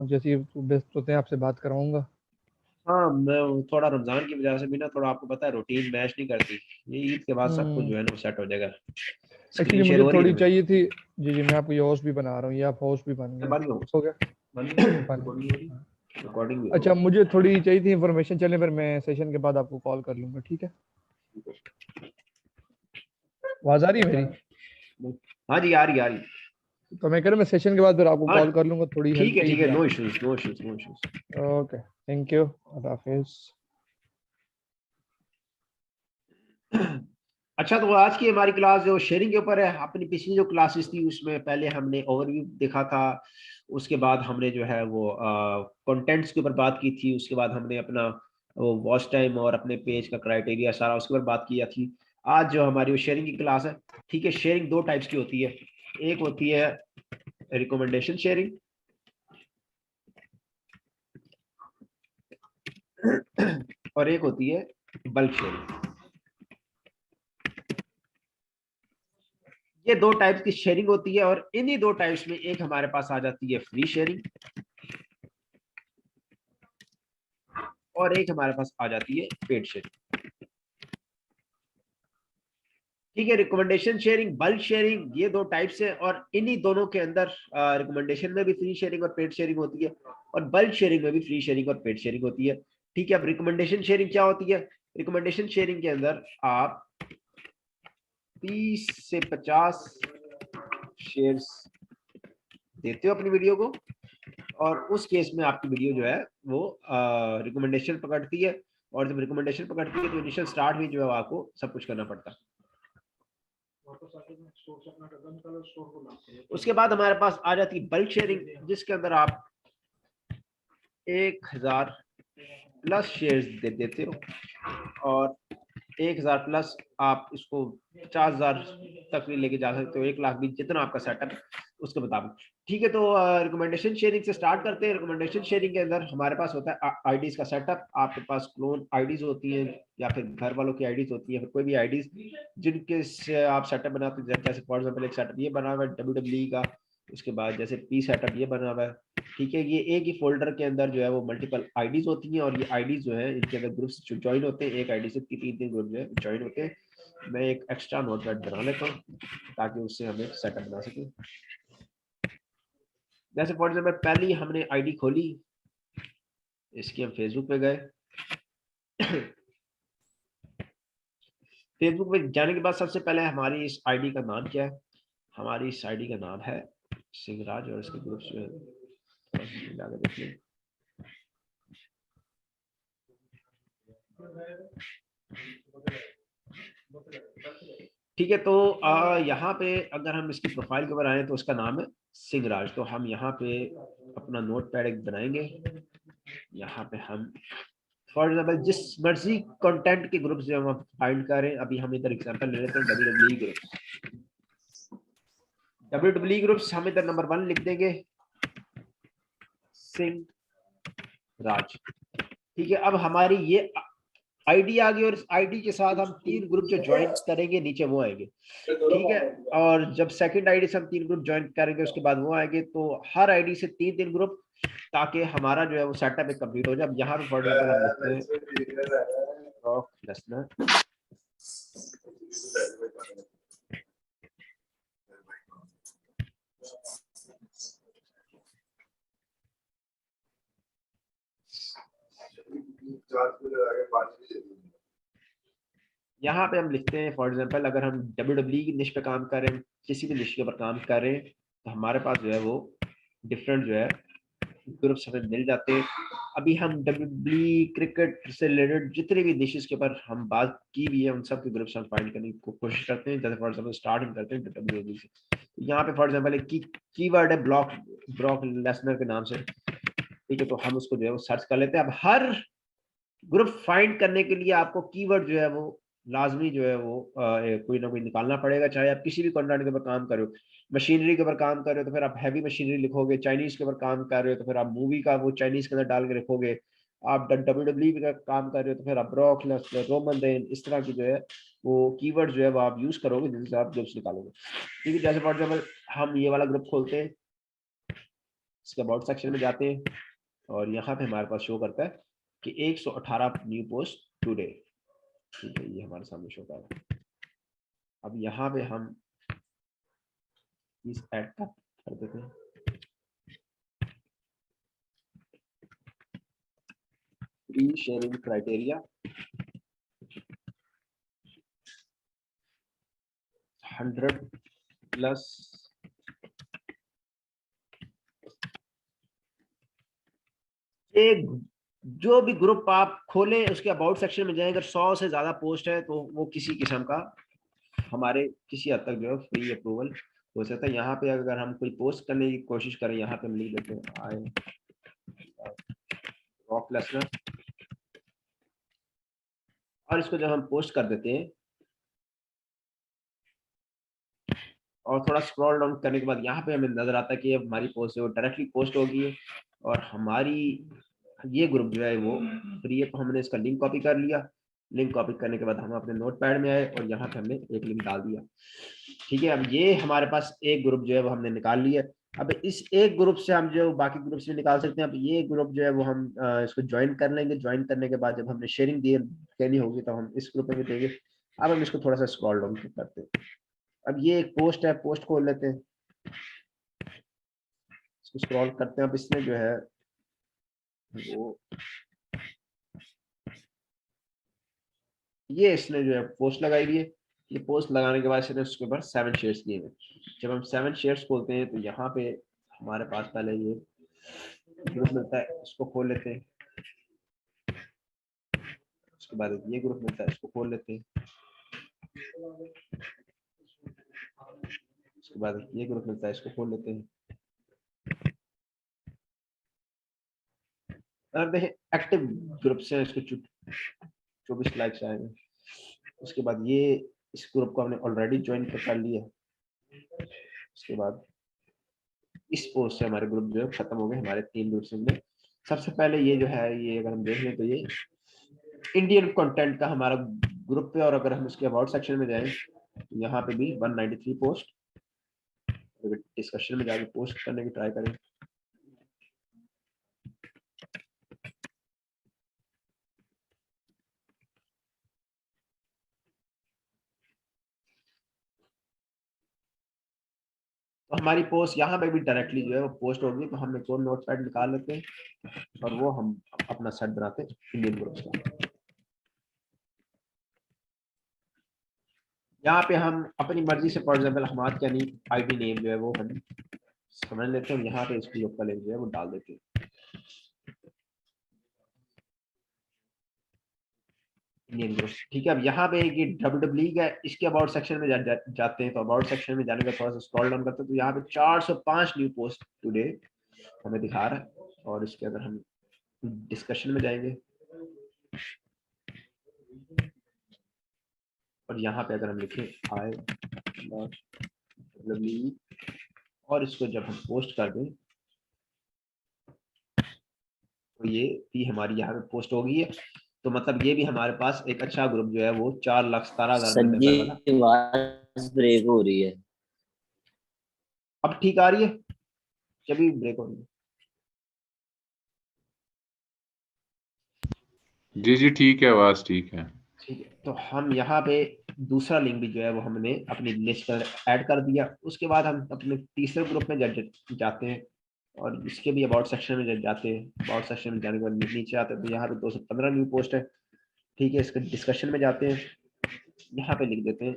जैसे बेस्ट होते हैं आपसे बात करवाऊंगा। हाँ, मैं थोड़ा रमजान की वजह से भी ना थोड़ा आपको पता है रूटीन मैच नहीं करती। ये ईद के बाद सब कुछ जो है ना सेट हो जाएगा। एक्चुअली स्क्रीन शेयर मुझे हो रही है थोड़ी ना चाहिए थी। जी जी, मैं आपको ये होस्ट भी बना रहा हूँ, ये आप होस्ट भी बन मैं गए। बन गया हूँ। हो गया। बन गया, बन रिकॉर्डिंग हो रही गया। रिकॉर्डिंग भी हो अच्छा, मुझे थोड़ी चाहिए थी इन्फॉर्मेशन, चले फिर मैं सेशन के बाद आपको कॉल कर लूंगा, ठीक है? आवाज आ रही है मेरी? रही। हाँ जी, आ रही आ रही। तो मैं कह रहा हूँ मैं सेशन के बाद फिर आपको हाँ कॉल कर लूंगा, थोड़ी हेल्प चाहिए ठीक थी है, नो आपसे। Issues no issues no issues. Okay, thank you, अल्लाह हाफिज। अच्छा, तो आज की हमारी क्लास जो शेयरिंग के ऊपर है, अपनी पिछली जो क्लासेस थी उसमें पहले हमने ओवरव्यू देखा था। उसके बाद हमने जो है वो कंटेंट्स के ऊपर बात की थी। उसके बाद हमने अपना वो वॉच टाइम और अपने पेज का क्राइटेरिया सारा उसके ऊपर बात किया थी। आज जो हमारी वो शेयरिंग की क्लास है, ठीक है, शेयरिंग दो टाइप्स की होती है। एक होती है रिकमेंडेशन शेयरिंग और एक होती है बल्क शेयरिंग। ये दो टाइप्स की शेयरिंग होती है और इन्हीं दो टाइप्स में एक हमारे पास आ जाती है फ्री शेयरिंग और एक हमारे पास आ जाती है पेड शेयरिंग। ठीक है, रिकमेंडेशन शेयरिंग, बल्क शेयरिंग, ये दो टाइप्स है और इन्हीं दोनों के अंदर रिकमेंडेशन में भी फ्री शेयरिंग और पेड शेयरिंग होती है और बल्क शेयरिंग में भी फ्री शेयरिंग और पेड शेयरिंग होती है। ठीक है, अब रिकमेंडेशन शेयरिंग क्या होती है? रिकमेंडेशन शेयरिंग के अंदर आप 30 से 50 शेयर्स देते हो अपनी वीडियो को और उस केस में आपकी वीडियो जो है वो रिकमेंडेशन पकड़ती है। और जब रिकमेंडेशन पकड़ती है तो इनिशियल स्टार्ट में जो है आपको सब कुछ करना पड़ता है। उसके बाद हमारे पास आ जाती है बल्क शेयरिंग, जिसके अंदर आप 1000 प्लस शेयर्स दे देते हो और 1000 प्लस आप इसको 50,000 तक भी लेके जा सकते हो, 1 लाख भी, जितना आपका सेटअप उसके मुताबिक। ठीक है, तो रिकमेंडेशन शेयरिंग से स्टार्ट करते हैं। रिकमेंडेशन शेयरिंग के अंदर हमारे पास होता है आईडीज का सेटअप। आपके पास क्लोन आईडीज होती हैं या फिर घर वालों की आईडीज होती है, फिर कोई भी आईडीज जिनके से आप सेटअप बनाते हैं। जैसे फॉर एग्जाम्पल एक सेटअप ये बना हुआ है WWE का, उसके बाद जैसे पी सेटअप ये बना हुआ है। ठीक है, ये एक ही फोल्डर के अंदर जो है वो मल्टीपल आईडीज होती हैं और ये आईडीज जो है इनके अंदर ग्रुप्स ज्वाइन होते हैं। एक आईडी से तीन तीन ग्रुप जो है ज्वाइन होते हैं। मैं एक एक्स्ट्रा नोटपैड बना लेता हूँ ताकि उससे हमें सेटअप बना सके। जैसे फॉर एग्जाम्पल पहली हमने आईडी खोली, इसकी हम फेसबुक पे गए। फेसबुक पे जाने के बाद सबसे पहले हमारी इस आईडी का नाम क्या है? हमारी इस आईडी का नाम है सिंहराज और इसके ग्रुप्स जो है देखिए। ठीक है, तो यहाँ पे अगर हम इसकी प्रोफाइल के ऊपर आए तो उसका नाम है सिंहराज। तो हम यहाँ पे अपना नोट पैड एक बनाएंगे। यहाँ पे हम फॉर एग्जाम्पल जिस मर्जी कंटेंट के ग्रुप जो हम फाइंड करें, अभी हम इधर एग्जांपल ले लेते हैं WWE ग्रुप्स। WWE ग्रुप्स हम इधर नंबर 1 लिख देंगे, सिंह राज। ठीक है, अब हमारी ये आईडी आ गई और इस आईडी के साथ हम 3 ग्रुप जो ज्वाइन करेंगे नीचे वो आएंगे। ठीक है, और जब सेकंड आईडी से हम 3 ग्रुप ज्वाइन करेंगे उसके बाद वो आएंगे, तो हर आईडी से 3 ग्रुप, ताकि हमारा जो है वो सेटअप एक कंप्लीट हो जाए। अब यहाँ पे फॉर एग्जांपल हम लिखते हैं यहाँ पे हम लिखते हैं फॉर एग्जांपल अगर हम WWE की निश पे काम कर रहे हैं, किसी भी निश के ऊपर काम कर रहे हैं, तो हमारे पास जो है वो डिफरेंट जो है ग्रुप्स हमें मिल जाते हैं। अभी हम WWE क्रिकेट से रिलेटेड जितने भी निशेस के ऊपर हम बात की भी है उन सब के ग्रुप्स हम फाइंड करने की कोशिश करते हैं। जैसे फॉर एग्जांपल स्टार्ट हम करते हैं WWE से। यहाँ पे फॉर एग्जांपल एक कीवर्ड है ब्रॉक लेसनर के नाम से। ठीक है, तो हम उसको जो है वो सर्च कर लेते हैं। अब हर ग्रुप फाइंड करने के लिए आपको कीवर्ड जो है वो लाजमी जो है वो कोई ना कोई निकालना पड़ेगा। चाहे आप किसी भी कंटेंट के ऊपर काम कर रहे हो, मशीनरी के ऊपर काम कर रहे हो तो फिर आप हैवी मशीनरी लिखोगे, चाइनीज के ऊपर काम कर रहे हो तो फिर आप मूवी का वो चाइनीज के अंदर डाल के रखोगे, आप WWE का काम कर रहे हो तो फिर आप ब्रॉक रोमन रेन, इस तरह की जो है वो कीवर्ड जो है वो आप यूज करोगे जिनसे आप ग्रुप्स निकालोगे। ठीक है, जैसे फॉर एग्जाम्पल हम ये वाला ग्रुप खोलते हैं, इसके अबाउट सेक्शन में जाते हैं और यहाँ पे हमारे पास शो करता है कि 118 न्यू पोस्ट टुडे। ठीक है, ये हमारे सामने शो कर रहा है। अब यहाँ पे हम इस ऐड कर देते हैं। फ्री शेयरिंग क्राइटेरिया 100 प्लस एक जो भी ग्रुप आप खोलें उसके अबाउट सेक्शन में जाएं, अगर 100 से ज्यादा पोस्ट है तो वो किसी किस्म का हमारे किसी हद तक जो है फ्री अप्रूवल हो सकता है। यहाँ पे अगर हम कोई पोस्ट करने की कोशिश करें, यहाँ पे हम लिख देते हैं आई रॉक लेसनर और इसको जब हम पोस्ट कर देते हैं और थोड़ा स्क्रॉल डाउन करने के बाद यहाँ पे हमें नजर आता है कि हमारी पोस्ट है वो डायरेक्टली पोस्ट होगी है और हमारी ये ग्रुप जो है वो फ्री है। तो हमने इसका लिंक कॉपी कर लिया। लिंक कॉपी करने के बाद हम अपने नोटपैड में आए और यहाँ पे हमने एक लिंक डाल दिया। ठीक है, अब ये हमारे पास एक ग्रुप जो है वो हमने निकाल लिया। अब इस एक ग्रुप से हम जो बाकी ग्रुप से निकाल सकते हैं। अब ये ग्रुप जो है वो हम इसको ज्वाइन कर लेंगे। ज्वाइन करने के बाद जब हमने शेयरिंग देनी होगी तो हम इस ग्रुप में भी देंगे। अब हम इसको थोड़ा सा स्क्रॉल डाउन करते हैं। अब ये एक पोस्ट है, पोस्ट खोल लेते हैं, इसको स्क्रॉल करते हैं। अब इसमें जो है वो ये इसने जो है पोस्ट लगाई हुई है। ये पोस्ट लगाने के बाद इसने उसके ऊपर 7 शेयर्स दिए हुए। जब हम 7 शेयर्स खोलते हैं तो यहाँ पे हमारे पास पहले ये ग्रुप मिलता है, इसको खोल लेते हैं। उसके बाद ये ग्रुप मिलता है, इसको खोल लेते हैं। उसके बाद ये ग्रुप मिलता है, इसको खोल लेते हैं। और देखें एक्टिव ग्रुप से इसको 24 लाइक्स आएंगे। उसके बाद ये इस ग्रुप को हमने ऑलरेडी ज्वाइन कर लिया। उसके बाद इस पोस्ट से हमारे ग्रुप जो है खत्म हो गए। हमारे 3 ग्रुप्स में सबसे पहले ये जो है ये अगर हम देख लें तो ये इंडियन कंटेंट का हमारा ग्रुप पे और अगर हम इसके अबाउट सेक्शन में जाएं तो यहाँ पे भी 193 पोस्ट। डिस्कशन में जाके पोस्ट करने की ट्राई करें। तो हमारी पोस्ट यहाँ पे भी डायरेक्टली जो है वो पोस्ट होगी। तो हम एक और नोट पैड निकाल लेते हैं और वो हम अपना सेट बनाते हैं इंडियन ग्रुप्स का। यहाँ पे हम अपनी मर्जी से फॉर एग्जाम्पल हमाद के आईडी नेम जो है वो हम समझ लेते हैं। यहाँ पे इस ग्रुप का लिंक जो है वो डाल देते हैं इंडियन ग्रुप। ठीक है, अब यहाँ पे ये WWE का इसके अबाउट सेक्शन में जाते हैं। तो अबाउट सेक्शन में जाने का थोड़ा सा स्क्रॉल डाउन करते हैं तो यहाँ पे 405 न्यू पोस्ट टुडे हमें दिखा रहा है। और इसके अगर हम डिस्कशन में जाएंगे और यहाँ पे अगर हम लिखें आई WWE और इसको जब हम पोस्ट कर दें तो ये भी हमारी यहाँ पे पोस्ट हो गई है। तो मतलब ये भी हमारे पास एक अच्छा ग्रुप जो है वो 4,17,000 सर जी मेंबर वाला। आवाज ब्रेक हो रही है। अब ठीक आ रही है? जब भी ब्रेक हो रही है। जी जी ठीक है, आवाज ठीक है। ठीक है, तो हम यहाँ पे दूसरा लिंक भी जो है वो हमने अपनी लिस्ट पर ऐड कर दिया। उसके बाद हम अपने तीसरे ग्रुप में जाते हैं और इसके भी अबाउट सेक्शन में जाते हैं। अबाउट सेक्शन में जाने के बाद नीचे आते हैं तो यहाँ पे 215 न्यू पोस्ट है। ठीक है, इसके डिस्कशन में जाते हैं, यहाँ पे लिख देते हैं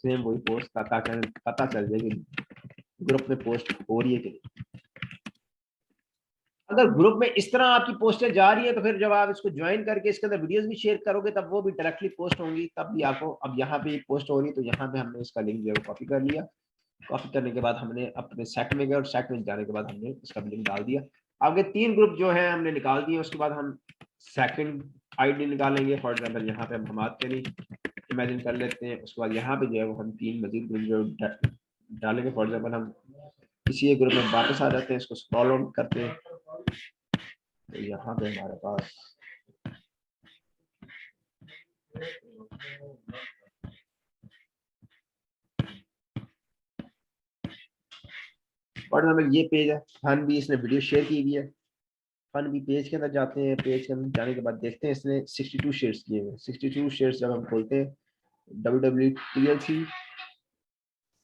सेम वही पोस्ट ताकि पता चल जाए कि ग्रुप में पोस्ट हो रही है कि नहीं। अगर ग्रुप में इस तरह आपकी पोस्टें जा रही है तो फिर जब आप इसको ज्वाइन करके इसके अंदर वीडियोस भी शेयर करोगे तब वो भी डायरेक्टली पोस्ट होंगी, तब भी आपको। अब यहाँ पे पोस्ट हो रही है तो यहाँ पे हमने इसका लिंक जो है कॉपी कर लिया। कॉपी करने के बाद हमने अपने सेट में गए और सेट में जाने के बाद हमने इसका लिंक डाल दिया। आगे 3 ग्रुप जो है हमने निकाल दिए। उसके बाद हम सेकंड आईडी निकालेंगे। फॉर एग्जाम्पल यहाँ पे हम हमाद के नहीं इमेजिन कर लेते हैं। उसके बाद यहाँ पे जो है वो हम 3 मजीद ग्रुप जो डालेंगे। फॉर एग्जाम्पल हम किसी एक ग्रुप में वापस आ जाते हैं, इसको स्क्रॉल आउट करते हैं तो यहाँ पे हमारे पास फॉर एग्जाम्पल ये पेज है, फन भी इसने वीडियो शेयर की हुई है। फन भी पेज के अंदर जाते हैं, पेज के अंदर जाने के बाद देखते हैं इसने 62 शेयर्स किए हुए। 62 शेयर्स जब हम खोलते हैं, WWE TLC,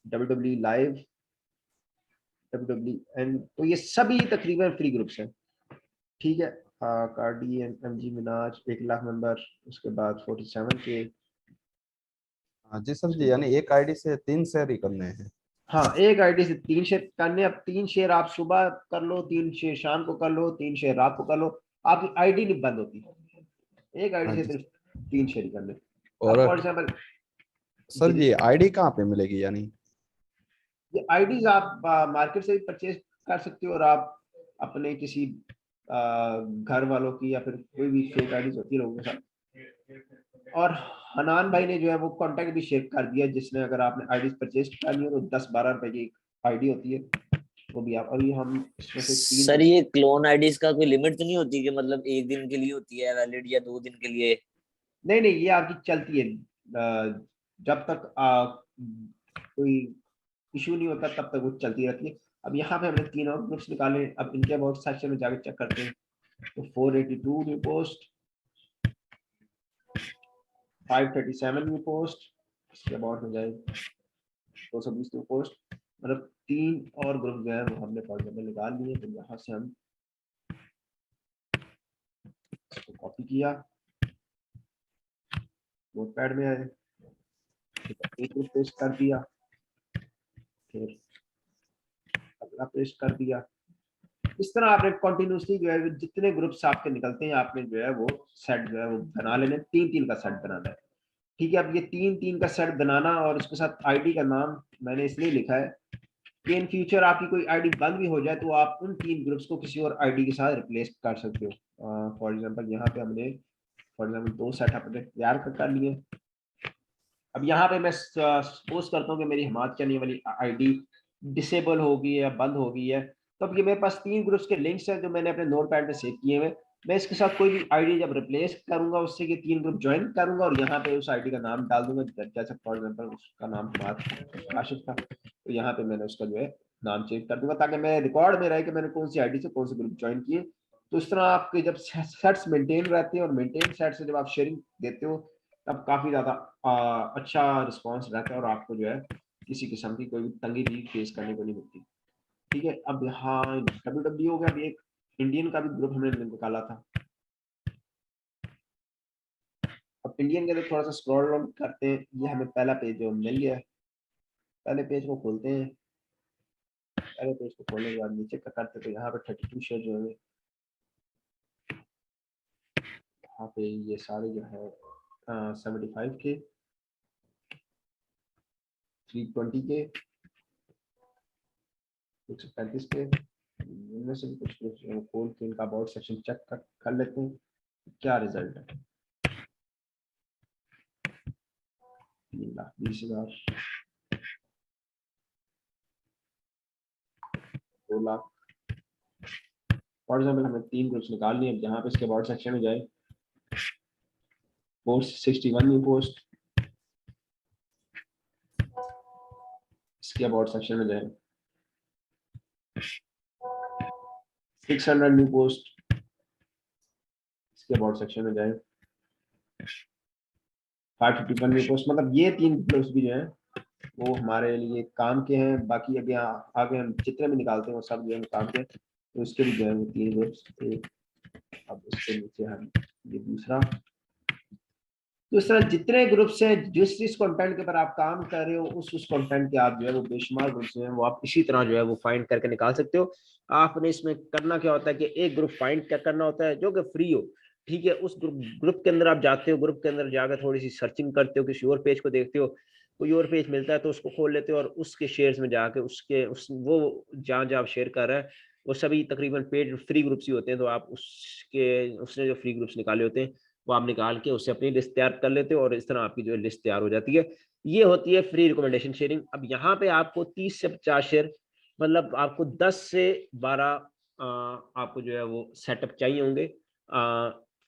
WWE live, WWN, तो ये सभी तकरीबन फ्री ग्रुप्स हैं, ठीक है। Cardi and MG Minaj 1 lakh member, उसके बाद 47 के। हाँ जी सर जी, यानी एक आईडी से 3 शेयर ही करने हैं। हाँ, एक आईडी से 3 शेयर करने। अब 3 शेयर आप सुबह कर लो, 3 शेयर शाम को कर लो, 3 शेयर रात को कर लो, आपकी आईडी नहीं बंद होती। एक आईडी हाँ से जी। सिर्फ 3 शेयर करने। और अब for example sir ji ID कहाँ पे मिलेगी यानी? ये आईडीज आप मार्केट से भी परचेज कर सकते हो, और आप अपने किसी घर वालों की या फिर कोई भी फेक आईडीज होती है लोगों के साथ। और हनान भाई ने जो है वो कांटेक्ट भी शेयर कर दिया, जिसने अगर आपने आईडीज परचेज करनी हो तो 10-12 रुपए की आईडी होती है, वो भी आप अभी हम इसमें से 3। सर ये क्लोन आईडीज का कोई लिमिट तो नहीं होती कि मतलब 1 दिन के लिए होती है वैलिड या 2 दिन के लिए? नहीं नहीं, ये आपकी चलती है जब तक कोई इशू नहीं होता तब तक वो चलती रहती है। अब यहाँ पे हमने 3 और ग्रुप्स निकाले। अब इनके अबाउट सेक्शन में जाकर चेक करते हैं। तो 482 न्यू पोस्ट, 537 न्यू पोस्ट, इसके अबाउट में जाए 220 न्यू पोस्ट, मतलब 3 और ग्रुप जो है वो हमने फॉर एग्जाम्पल निकाल लिए। तो यहाँ से हम इसको कॉपी किया, नोटपैड में आए, एक ग्रुप पेस्ट कर दिया, फिर अगला पेस्ट कर दिया। इस तरह आपने कंटिन्यूसली जो है जितने ग्रुप्स आपके निकलते हैं आपने जो है वो सेट जो है वो बना लेने। 3-3 का सेट बनाना है, ठीक है। अब ये 3-3 का सेट बनाना, और उसके साथ आईडी का नाम मैंने इसलिए लिखा है कि इन फ्यूचर आपकी कोई आईडी बंद भी हो जाए तो आप उन 3 ग्रुप्स को किसी और आईडी के साथ रिप्लेस कर सकते हो। फॉर एग्जांपल यहाँ पे हमने फॉर एग्जांपल 2 सेट अपने तैयार कर लिए। अब यहाँ पे मैं सपोज करता हूँ कि मेरी हिमात करने वाली आईडी डिसेबल हो गई है या बंद हो गई है, तो अब ये मेरे पास 3 ग्रुप्स के लिंक्स हैं जो मैंने अपने नोटपैड पे सेव किए हुए। मैं इसके साथ कोई भी आईडी जब रिप्लेस करूंगा उससे कि 3 ग्रुप ज्वाइन करूंगा, और यहाँ पे उस आईडी का नाम डाल दूंगा, जैसे फॉर एग्जांपल उसका नाम हिमात आशिफ था, तो यहाँ पे मैंने उसका जो है नाम चेंज कर दूंगा ताकि मेरे रिकॉर्ड में रहे कि मैंने कौन सी आईडी से कौन से ग्रुप ज्वाइन किए। तो इस तरह आपके जब सेट्स मेंटेन रहते हैं, और मेंटेन सेट से जब आप शेयरिंग देते हो तब काफी ज्यादा अच्छा रिस्पॉन्स रहता है, और आपको जो है किसी किस्म की कोई भी तंगी भी फेस करने को नहीं मिलती, ठीक है। अब यहाँ WWE हो गया। अभी एक इंडियन का भी ग्रुप हमने निकाला था। अब इंडियन के लिए थोड़ा सा स्क्रॉल डाउन करते हैं, ये हमें पहला पेज जो मिल गया है। पहले पेज को खोलते हैं। पहले पेज को खोलने के बाद नीचे करते तो यहाँ पे 32 शेयर जो है, यहाँ पे ये सारे जो है 75 के, 320 के, 135 के, इनमें से भी कुछ खोल के इनका अबाउट सेक्शन चेक कर लेते हैं क्या रिजल्ट है। 3,20,000, 2 लाख। फॉर एग्जाम्पल हमने 3 ग्रुप्स निकाल लिए। अब यहाँ पे इसके अबाउट सेक्शन में जाए, पोस्ट 61 न्यू पोस्ट, इसके अबाउट सेक्शन में जाए 600 न्यू पोस्ट, इसके अबाउट सेक्शन में जाए 551 न्यू पोस्ट। मतलब ये 3 ग्रुप्स भी जो है वो हमारे लिए काम के हैं। बाकी अभी आगे हम जितने भी निकालते हैं वो सब जो है काम के, तो इसके भी जो है वो 3 ग्रुप्स। अब इसके नीचे हम ये दूसरा। तो इस तरह जितने ग्रुप्स हैं, जिस कंटेंट के ऊपर आप काम कर रहे हो उस कंटेंट के आप जो है वो बेशुमार ग्रुप्स हैं, वो आप इसी तरह जो है वो फाइंड करके निकाल सकते हो। आपने इसमें करना क्या होता है कि एक ग्रुप फाइंड क्या करना होता है जो कि फ्री हो, ठीक है। उस ग्रुप के अंदर आप जाते हो, ग्रुप के अंदर जाकर थोड़ी सी सर्चिंग करते हो, किसी और पेज को देखते हो, कोई और पेज मिलता है तो उसको खोल लेते हो, और उसके शेयर्स में जाके वो जहाँ जहाँ आप शेयर कर रहे हैं वो सभी तकरीबन पेड फ्री ग्रुप्स ही होते हैं। तो आप उसने जो फ्री ग्रुप्स निकाले होते हैं वो आप निकाल के उससे अपनी लिस्ट तैयार कर लेते हो, और इस तरह आपकी जो है लिस्ट तैयार हो जाती है। ये होती है फ्री रिकमेंडेशन शेयरिंग। अब यहाँ पे आपको 30 से 50 शेयर, मतलब आपको 10 से 12 आपको जो है वो सेटअप चाहिए होंगे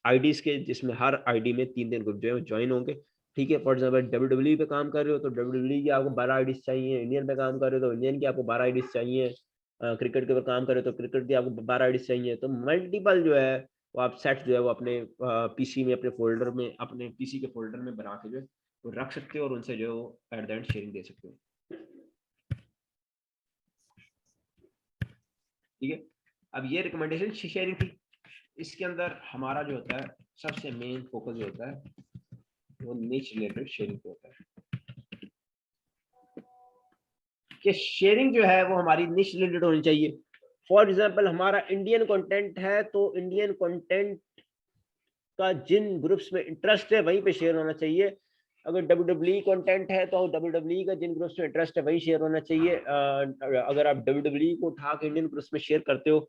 आईडीज के, जिसमें हर आईडी में 3 ग्रुप जो है ज्वाइन होंगे, ठीक है। फॉर एग्जाम्पल WWE पे काम कर रहे हो तो WWE की आपको 12 आईडीज चाहिए, इंडियन पे काम कर रहे हो तो इंडियन की आपको 12 आईडीज चाहिए, क्रिकेट के ऊपर काम करे तो क्रिकेट की आपको 12 आईडी चाहिए, तो मल्टीपल जो है वो आप सेट जो है वो अपने पीसी में, अपने फोल्डर में, अपने पीसी के फोल्डर में बना के जो है वो रख सकते हो और उनसे जो है वो एट द एंड शेयरिंग दे सकते हो। ठीक है, अब ये रिकमेंडेशन शेयरिंग थी। इसके अंदर हमारा जो होता है सबसे मेन फोकस जो होता है वो निच रिलेटेड शेयरिंग पे होता है कि शेयरिंग जो है वो हमारी निच रिलेटेड होनी चाहिए। फॉर एग्जांपल हमारा इंडियन कंटेंट है तो इंडियन कंटेंट का जिन ग्रुप्स में इंटरेस्ट है वहीं पे शेयर होना चाहिए। अगर WWE कंटेंट है तो WWE का जिन ग्रुप्स में इंटरेस्ट है वही शेयर होना चाहिए। अगर आप WWE को उठा के इंडियन ग्रुप्स में शेयर करते हो,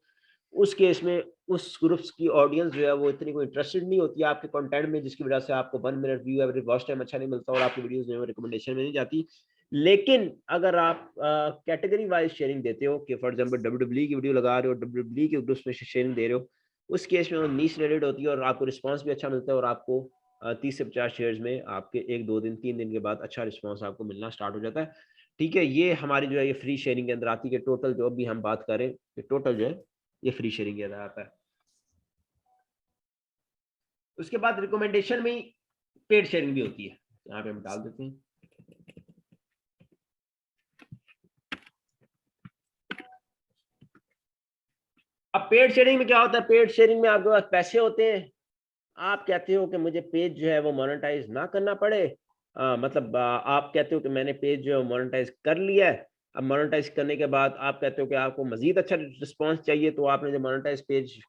उस केस में उस ग्रुप्स की ऑडियंस जो है वो इतनी कोई इंटरेस्टेड नहीं होती है आपके कंटेंट में, जिसकी वजह से आपको 1 minute view every watch time अच्छा नहीं मिलता और आपकी वीडियोस जो है रिकमेंडेशन में नहीं जाती। लेकिन अगर आप कैटेगरी वाइज शेयरिंग देते हो कि फॉर एग्जांपल WWE की वीडियो लगा रहे हो, WWE के ग्रुप्स में शेयरिंग दे रहे हो, उस केस में वो नीच रिलेटेड होती है और आपको रिस्पांस भी अच्छा मिलता है और आपको 30 से 50 शेयर्स में आपके 1-2 दिन 3 दिन के बाद अच्छा रिस्पांस आपको मिलना स्टार्ट हो जाता है। ठीक है, ये हमारी जो है ये फ्री शेयरिंग के अंदर आती है। टोटल जो भी हम बात करें टोटल जो है ये फ्री शेयरिंग के अंदर आता है। उसके बाद रिकमेंडेशन में पेड शेयरिंग भी होती है, यहाँ पे हम डाल देते हैं। अब पेड शेयरिंग में क्या होता है, पेड शेयरिंग में आपके पास पैसे होते हैं, आप कहते हो कि मुझे पेज जो है वो मोनेटाइज ना करना पड़े। मतलब आप कहते हो कि मैंने पेज जो है मोनेटाइज कर लिया है। अब मोनेटाइज करने के बाद आप कहते हो कि आपको मजीद अच्छा रिस्पांस चाहिए, तो आपने जो मोनेटाइज पेज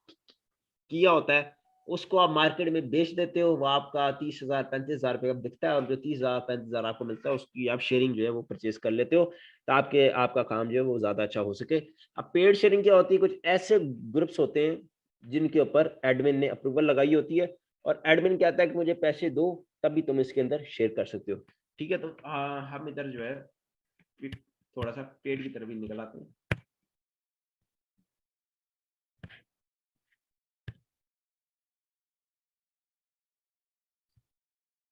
किया होता है उसको आप मार्केट में बेच देते हो। वो आपका 30,000 35,000 रुपये का बिकता है और जो 30,000 35,000 आपको मिलता है उसकी आप शेयरिंग जो है वो परचेज कर लेते हो, ताकि आपका काम जो है वो ज्यादा अच्छा हो सके। अब पेड शेयरिंग क्या होती है, कुछ ऐसे ग्रुप्स होते हैं जिनके ऊपर एडमिन ने अप्रूवल लगाई होती है और एडमिन कहता है कि मुझे पैसे दो तभी तुम इसके अंदर शेयर कर सकते हो। ठीक है, तो हम इधर जो है थोड़ा सा पेड की तरफ भी निकल आते हैं।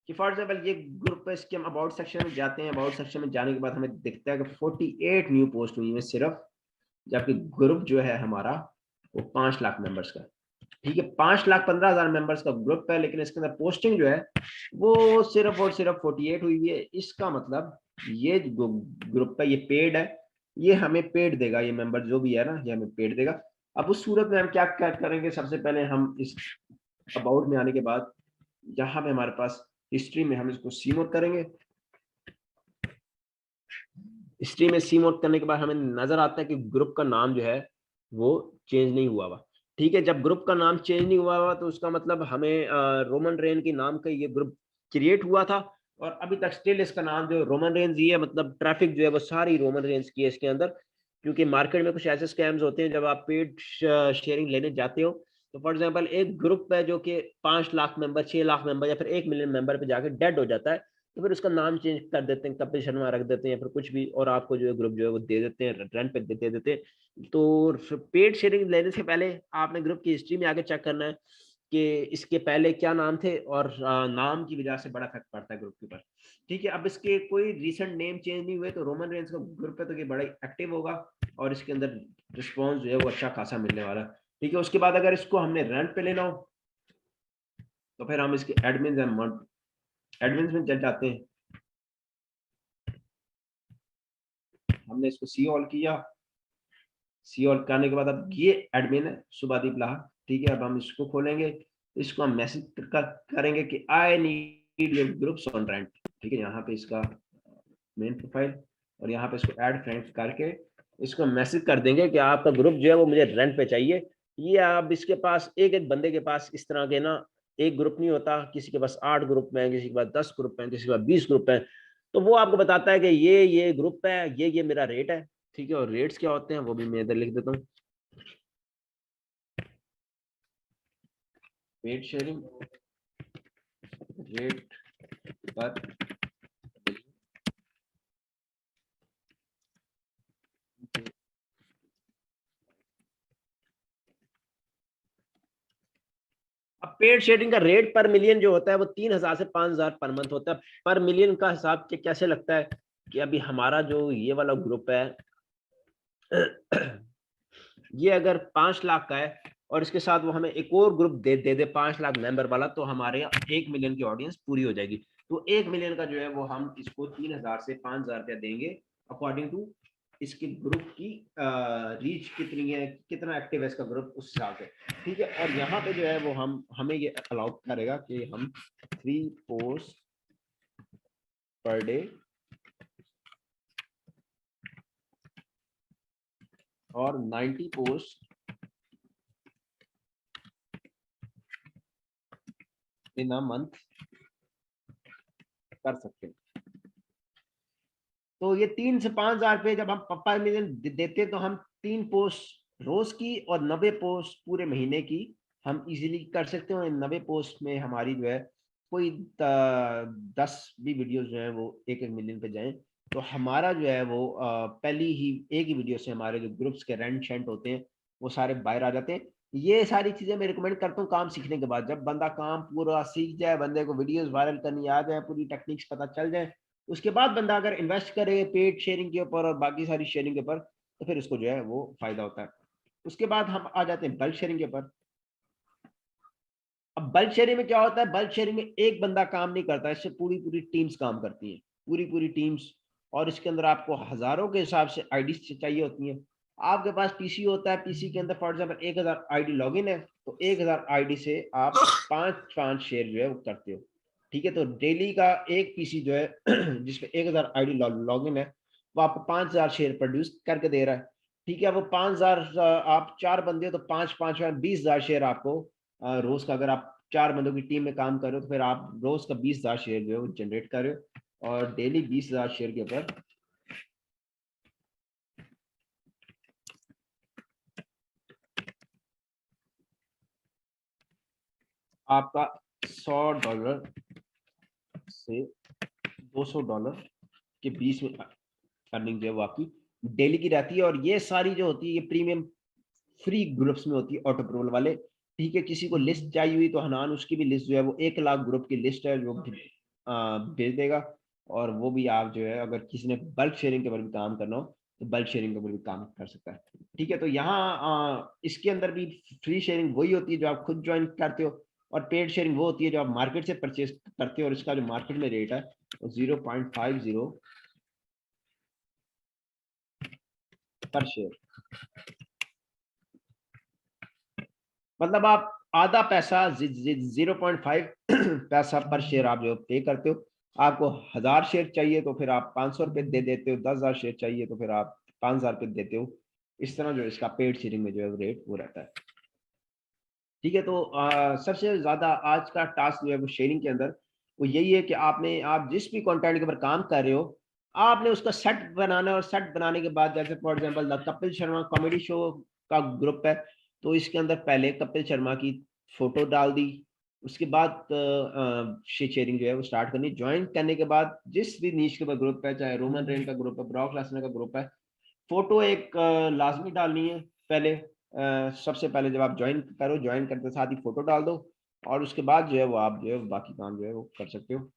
कि फॉर एग्जाम्पल ये ग्रुप पे इसके हम अबाउट सेक्शन में जाते हैं। अबाउट सेक्शन में जाने के बाद हमें दिखता है कि 48 न्यू पोस्ट हुई है सिर्फ, जबकि ग्रुप जो है हमारा वो 5 लाख मेंबर्स का। ठीक है, 5,15,000 मेंबर्स का ग्रुप है, लेकिन इसके अंदर पोस्टिंग जो है वो सिर्फ और सिर्फ 48 हुई है। इसका मतलब ये ग्रुप है ये पेड है, ये हमें पेड देगा, ये मेंबर जो भी है ना ये हमें पेड देगा। अब उस सूरत में हम क्या करेंगे, सबसे पहले हम इस अबाउट में आने के बाद जहां पे हमारे पास हिस्ट्री में हम इसको सी मोड करेंगे। हिस्ट्री में सी मोड करने के बाद हमें नजर आता है कि ग्रुप का नाम जो है वो चेंज नहीं हुआ हुआ। ठीक है, जब ग्रुप का नाम चेंज नहीं हुआ हुआ तो उसका मतलब हमें रोमन रेन के नाम का ये ग्रुप क्रिएट हुआ था और अभी तक स्टिल इसका नाम जो रोमन रेंज ही है। मतलब ट्रैफिक जो है वो सारी रोमन रेंज की है इसके अंदर, क्योंकि मार्केट में कुछ ऐसे स्कैम्स होते हैं जब आप पेड शेयरिंग लेने जाते हो तो फॉर एग्जांपल एक ग्रुप है जो कि 5 लाख मेंबर, 6 लाख मेंबर या फिर 1 मिलियन मेंबर पे जाके डेड हो जाता है, तो फिर उसका नाम चेंज कर देते हैं, कपिल शर्मा रख देते हैं या फिर कुछ भी, और आपको जो है ग्रुप जो है वो दे देते हैं, रेंट पे दे देते हैं। तो पेड शेयरिंग लेने से पहले आपने ग्रुप की हिस्ट्री में आगे चेक करना है कि इसके पहले क्या नाम थे, और नाम की वजह से बड़ा इफेक्ट पड़ता है ग्रुप के ऊपर। ठीक है, अब इसके कोई रिसेंट नेम चेंज नहीं हुए तो रोमन रेंज का ग्रुप है तो ये बड़ा एक्टिव होगा और इसके अंदर रिस्पॉन्स जो है वो अच्छा खासा मिलने वाला है। ठीक है, उसके बाद अगर इसको हमने रेंट पे लेना हो तो फिर हम इसके एडमिन में चल जाते हैं। हमने इसको सी ऑल किया, सी ऑल करने के बाद अब ये एडमिन है शुभादीप लाहा। ठीक है, अब हम इसको खोलेंगे, इसको हम मैसेज करेंगे कि I need your groups on rent. ठीक है, यहाँ पे इसका मेन प्रोफाइल और यहाँ पे इसको ऐड फ्रेंड्स करके इसको मैसेज कर देंगे कि आपका ग्रुप जो है वो मुझे रेंट पे चाहिए। ये अब इसके पास एक एक बंदे के पास इस तरह के ना एक ग्रुप नहीं होता, किसी के पास 8 ग्रुप हैं, किसी के पास 10 ग्रुप हैं, किसी के पास 20 ग्रुप हैं। तो वो आपको बताता है कि ये ग्रुप है, ये मेरा रेट है। ठीक है, और रेट्स क्या होते हैं वो भी मैं इधर लिख देता हूँ। पेड शेयरिंग रेट पर अब पेड शेयरिंग का रेट पर मिलियन जो होता है वो 3,000 से 5,000 पर मंथ होता है। पर मिलियन का हिसाब कैसे लगता है कि अभी हमारा जो ये वाला ग्रुप है ये अगर 5 लाख का है और इसके साथ वो हमें एक और ग्रुप दे 5 लाख मेंबर वाला, तो हमारे 1 मिलियन की ऑडियंस पूरी हो जाएगी। तो 1 मिलियन का जो है वो हम इसको 3000 से 5000 रुपया देंगे अकॉर्डिंग टू इसके ग्रुप की रीच कितनी है, कितना एक्टिव है इसका ग्रुप, उस हिसाब से। ठीक है, और यहाँ पे जो है वो हमें ये अलाउ करेगा कि हम 3 पोस्ट पर डे और 90 पोस्ट इन अ मंथ कर सकते हैं। तो ये 3 से 5000 रुपये जब हम पर मिलियन देते हैं, तो हम 3 पोस्ट रोज की और 90 पोस्ट पूरे महीने की हम इजीली कर सकते हैं। 90 पोस्ट में हमारी जो है कोई 10 भी वीडियोस जो है वो 1-1 मिलियन पे जाएं, तो हमारा जो है वो पहली ही एक ही वीडियो से हमारे जो ग्रुप्स के रेंट शेंट होते हैं वो सारे बाहर आ जाते हैं। ये सारी चीजें मैं रिकमेंड करता हूँ काम सीखने के बाद। जब बंदा काम पूरा सीख जाए, बंदे को वीडियोस वायरल करनी आ जाए, पूरी टेक्निक्स पता चल जाए, उसके बाद बंदा अगर इन्वेस्ट करे पेड शेयरिंग के ऊपर और बाकी सारी शेयरिंग के ऊपर, तो फिर उसको जो है वो फायदा होता है। उसके बाद हम आ जाते हैं बल्क शेयरिंग के ऊपर। अब बल्क शेयरिंग में क्या होता है, बल्क शेयरिंग में एक बंदा काम नहीं करता, इससे पूरी पूरी टीम्स काम करती हैं, पूरी पूरी टीम्स। और इसके अंदर आपको हजारों के हिसाब से आईडीज चाहिए होती हैं। आपके पास पीसी होता है, पीसी के अंदर फॉर एग्जांपल 1000 आईडी लॉगिन है, तो 1000 आईडी से आप 5 शेयर जो है वो करते हो। ठीक है, तो डेली का एक पीसी जो है जिसपे 1000 आईडी लॉगिन है, वो आपको 5000 शेयर प्रोड्यूस करके दे रहा है। ठीक है, वो 5000 आप 4 बंदे हो तो 5-5 20,000 शेयर आपको रोज का, अगर आप 4 बंदों की टीम में काम कर रहे हो तो फिर आप रोज का 20,000 शेयर जो है वो जनरेट कर रहे हो, और डेली 20,000 शेयर के ऊपर आपका $100 से $200 के बीच में अर्निंग जो है वो आपकी डेली की रहती है। और ये सारी जो होती है ये प्रीमियम फ्री ग्रुप्स में होती है, ऑटो अप्रूवल वाले। ठीक है, किसी को लिस्ट चाहिए हुई तो हनान उसकी भी लिस्ट जो है वो 1 लाख ग्रुप की लिस्ट है जो भेज देगा। और वो भी आप जो है अगर किसी ने बल्क शेयरिंग के ऊपर भी काम करना हो तो बल्क शेयरिंग के ऊपर भी काम कर सकता है। ठीक है, तो यहाँ इसके अंदर भी फ्री शेयरिंग वही होती है जो आप खुद ज्वाइन करते हो, और पेड शेयरिंग वो होती है जो आप मार्केट से परचेज करते हो, और इसका जो मार्केट में रेट है वो 0.50 पर शेयर। मतलब आप आधा पैसा 0.5 पैसा पर शेयर आप जो पे करते हो। आपको 1000 शेयर चाहिए तो फिर आप 500 रुपये दे देते हो, 10,000 शेयर चाहिए तो फिर आप 5000 रुपये देते हो। इस तरह जो इसका पेड शेयरिंग में जो है रेट वो रहता है। ठीक है, तो सबसे ज्यादा आज का टास्क जो है वो शेयरिंग के अंदर वो यही है कि आप जिस भी कंटेंट के ऊपर काम कर रहे हो, आपने उसका सेट बनाना है। और सेट बनाने के बाद जैसे for example the Kapil Sharma comedy show का ग्रुप है, तो इसके अंदर पहले कपिल शर्मा की फोटो डाल दी, उसके बाद शेयरिंग जो है वो स्टार्ट करनी। ज्वाइन करने के बाद जिस भी नीश के ऊपर ग्रुप है, चाहे रोमन रेन का ग्रुप है, ब्रॉक लेसनर का ग्रुप है, फोटो एक लाजमी डालनी है पहले। सबसे पहले जब आप ज्वाइन करो, ज्वाइन करते साथ ही फोटो डाल दो, और उसके बाद जो है वो आप जो है बाकी काम जो है वो कर सकते हो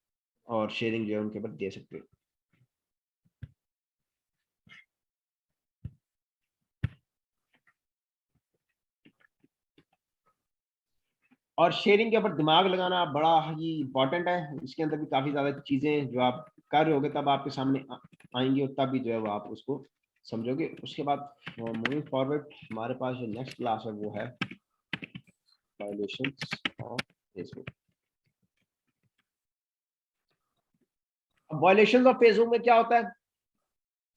और शेयरिंग जो है उनके ऊपर दे सकते हो। और शेयरिंग के ऊपर दिमाग लगाना बड़ा ही इंपॉर्टेंट है। इसके अंदर भी काफी ज्यादा चीजें जो आप कर रहे होगे तब आपके सामने आएंगी, और तब भी जो है वो आप उसको समझोगे। उसके बाद मूविंग फॉरवर्ड हमारे पास जो नेक्स्ट क्लास है वो है violations of Facebook. Violations of Facebook में क्या होता है,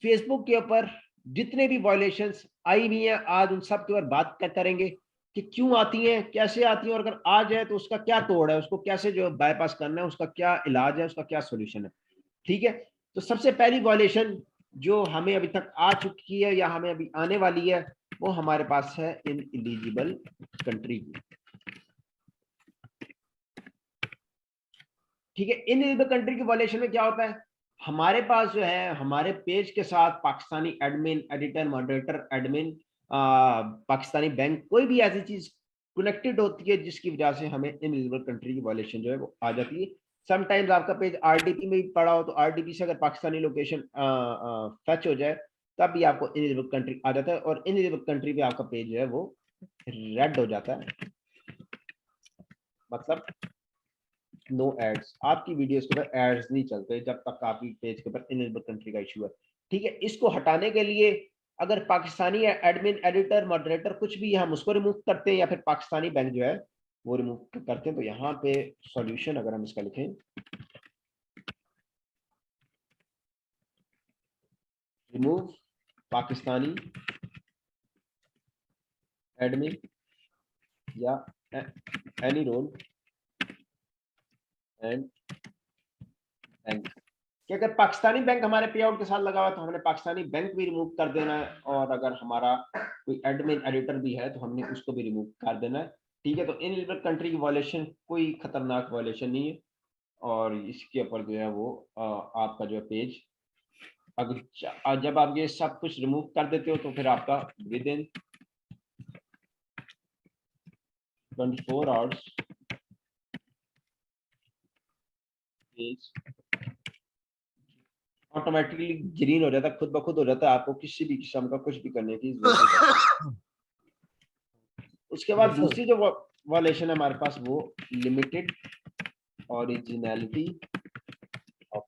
फेसबुक के ऊपर जितने भी वायलेशंस आई हुई हैं आज उन सब के ऊपर बात करेंगे कि क्यों आती हैं, कैसे आती हैं, और अगर आ जाए तो उसका क्या तोड़ है, उसको कैसे जो बाईपास करना है, उसका क्या इलाज है, उसका क्या सोल्यूशन है। ठीक है, तो सबसे पहली वायलेशन जो हमें अभी तक आ चुकी है या हमें अभी आने वाली है वो हमारे पास है इन इलिजिबल कंट्री की। ठीक है, इन इलिजिबल कंट्री की वायलेशन में क्या होता है, हमारे पास जो है हमारे पेज के साथ Pakistani admin, editor, moderator, admin, Pakistani bank, कोई भी ऐसी चीज कनेक्टेड होती है जिसकी वजह से हमें इनएलिजिबल कंट्री की वायलेशन जो है वो आ जाती है। समटाइम्स आपका पेज आरडीपी में भी पड़ा हो तो आरडीपी से अगर पाकिस्तानी लोकेशन फेच हो जाए तब भी आपको इनएलिजिबल कंट्री आ जाता है और इनएलिजिबल कंट्री पे आपका पेज जो है वो रेड हो जाता है, मतलब नो एड्स, आपकी वीडियोस के ऊपर एड्स नहीं चलते जब तक आपकी पेज के ऊपर इनएलिजिबल कंट्री का इशू है। ठीक है, इसको हटाने के लिए अगर पाकिस्तानी एडमिन, एडिटर, मॉडरेटर कुछ भी हम उसको रिमूव करते हैं या फिर पाकिस्तानी बैंक जो है वो रिमूव करते हैं, तो यहाँ पे सॉल्यूशन अगर हम इसका लिखें, रिमूव पाकिस्तानी एडमिन या एनी रोल एंड बैंक, कि अगर पाकिस्तानी बैंक हमारे पे आउट के साथ लगा हुआ है तो हमने पाकिस्तानी बैंक भी रिमूव कर देना है, और अगर हमारा कोई एडमिन एडिटर भी है तो हमने उसको भी रिमूव कर देना है। ठीक है, तो इनएलिजिबल कंट्री की वॉयलेशन कोई खतरनाक वॉयलेशन नहीं है, और इसके ऊपर जो है वो आपका जो है पेज, अगर जब आप ये सब कुछ रिमूव कर देते हो तो फिर आपका with in 24 hours page automatically green हो जाता है, खुद ब खुद हो जाता है, आपको किसी भी किस्म का कुछ भी करने की जरूरत नहीं। उसके बाद दूसरी जो वॉयलेशन है हमारे पास वो लिमिटेड ओरिजिनलिटी ऑफ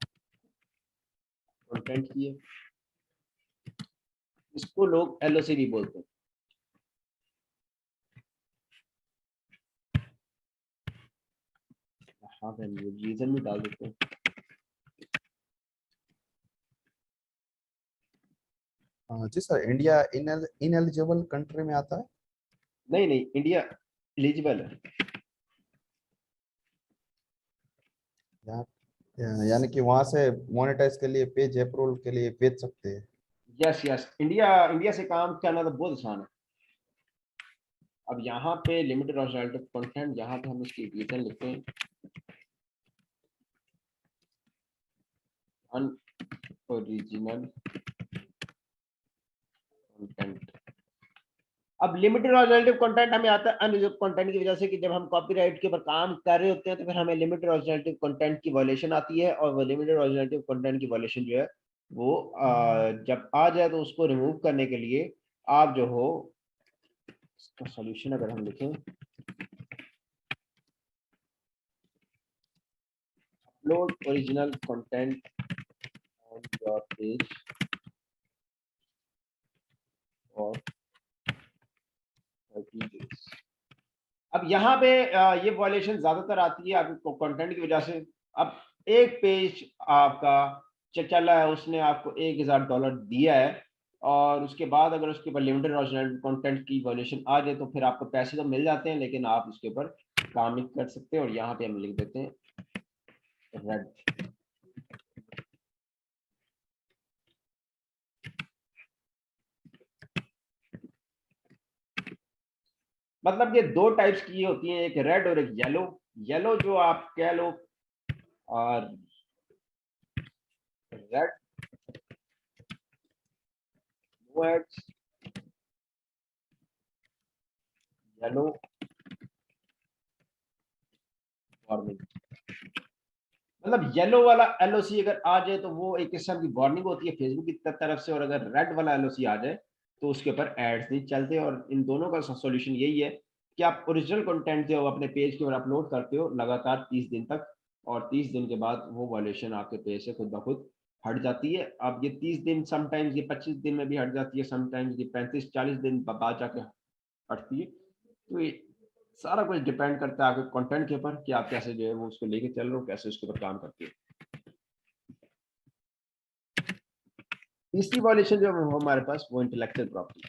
कंटेंट की है, इसको लोग एलओसी भी बोलते हैं। हाँ रीजन भी डाल देते हैं। जी सर, इंडिया इनएलिजिबल कंट्री में आता है? नहीं नहीं, इंडिया एलिजिबल है। यानी कि वहां से मोनेटाइज के लिए, पेज अप्रूवल के लिए भेज सकते हैं। यस यस, इंडिया से काम करना तो बहुत आसान है। अब यहाँ पे लिमिटेड ओरिजिनलिटी कंटेंट, यहाँ पे हम इसकी रीजन लिखते हैं अनओरिजिनल कंटेंट। अब लिमिटेड ओरिजिनलिटी कंटेंट हमें आता है अनयूज्ड कंटेंट की वजह से कि जब हम कॉपीराइट के ऊपर काम कर रहे होते हैं तो फिर हमें लिमिटेड ओरिजिनलिटी कंटेंट की वॉयलेशन आती है, और वो लिमिटेड ओरिजिनलिटी कंटेंट की वॉयलेशन जो है वो जब आ जाए तो उसको रिमूव करने के लिए आप जो हो इसका सॉल्यूशन अगर हम लिखें, upload original content on your page और 30 days। अब यहाँ पे ये वॉयलेशन ज्यादातर आती है आपको कंटेंट की वजह से। अब एक पेज आपका चला है, उसने आपको $1000 दिया है, और उसके बाद अगर उसके ऊपर लिमिटेड ओरिजिनल कंटेंट की वॉयलेशन आ जाए तो फिर आपको पैसे तो मिल जाते हैं लेकिन आप उसके ऊपर काम नहीं कर सकते, और यहाँ पे हम लिख देते हैं रेड। मतलब ये दो टाइप्स की होती हैं, एक रेड और एक येलो। येलो जो आप कह लो, और red no ads, yellow warning. मतलब येलो वाला एलओसी अगर आ जाए तो वो एक किस्म की वार्निंग होती है फेसबुक की तरफ से, और अगर रेड वाला एलओसी आ जाए तो उसके ऊपर एड्स नहीं चलते। और इन दोनों का सॉल्यूशन यही है कि आप ओरिजिनल कंटेंट जो अपने पेज के ऊपर अपलोड करते हो लगातार 30 दिन तक, और 30 दिन के बाद वो वॉयलेशन आपके पेज से खुद ब खुद हट जाती है। अब ये 30 दिन, समटाइम्स ये 25 दिन में भी हट जाती है, समटाइम्स ये 35-40 दिन बाद जाके हटती है। तो ये सारा कुछ डिपेंड करता है आपके कंटेंट के ऊपर कि आप कैसे जो है वो उसको लेके चल रहे हो, कैसे उसके ऊपर काम करते हो। तीसरी वॉयलेशन जो हमारे पास वो इंटेलेक्चुअल प्रॉपर्टी।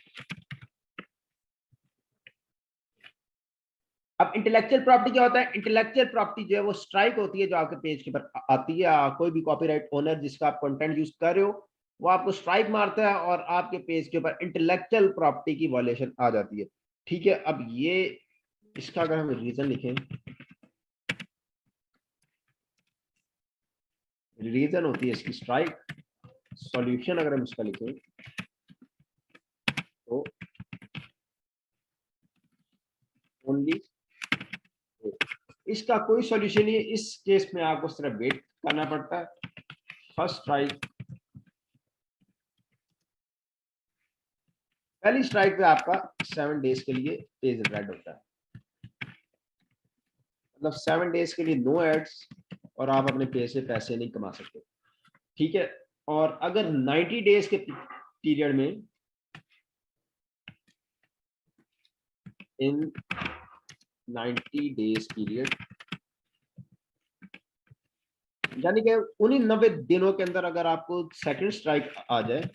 अब इंटेलेक्चुअल प्रॉपर्टी क्या होता है? इंटेलेक्चुअल प्रॉपर्टी जो है वो स्ट्राइक होती है जो आपके पेज के ऊपर आती है। कोई भी कॉपीराइट ओनर जिसका आप कंटेंट यूज कर रहे हो वो आपको स्ट्राइक मारता है और आपके पेज के ऊपर इंटेलेक्चुअल प्रॉपर्टी की वॉयलेशन आ जाती है। ठीक है, अब ये इसका अगर हम रीजन लिखें, रीजन होती है इसकी स्ट्राइक। सॉल्यूशन अगर हम इसका लिखें तो ओनली, इसका कोई सॉल्यूशन नहीं है। इस केस में आपको सिर्फ वेट करना पड़ता है। फर्स्ट स्ट्राइक पहली स्ट्राइक पे आपका 7 डेज के लिए पेज रेड होता है, मतलब 7 डेज के लिए नो एड्स और आप अपने पेज से पैसे नहीं कमा सकते, ठीक है। और अगर 90 डेज के पीरियड में इन 90 डेज पीरियड, यानी कि उन्हीं 90 दिनों के अंदर अगर आपको सेकंड स्ट्राइक आ जाए,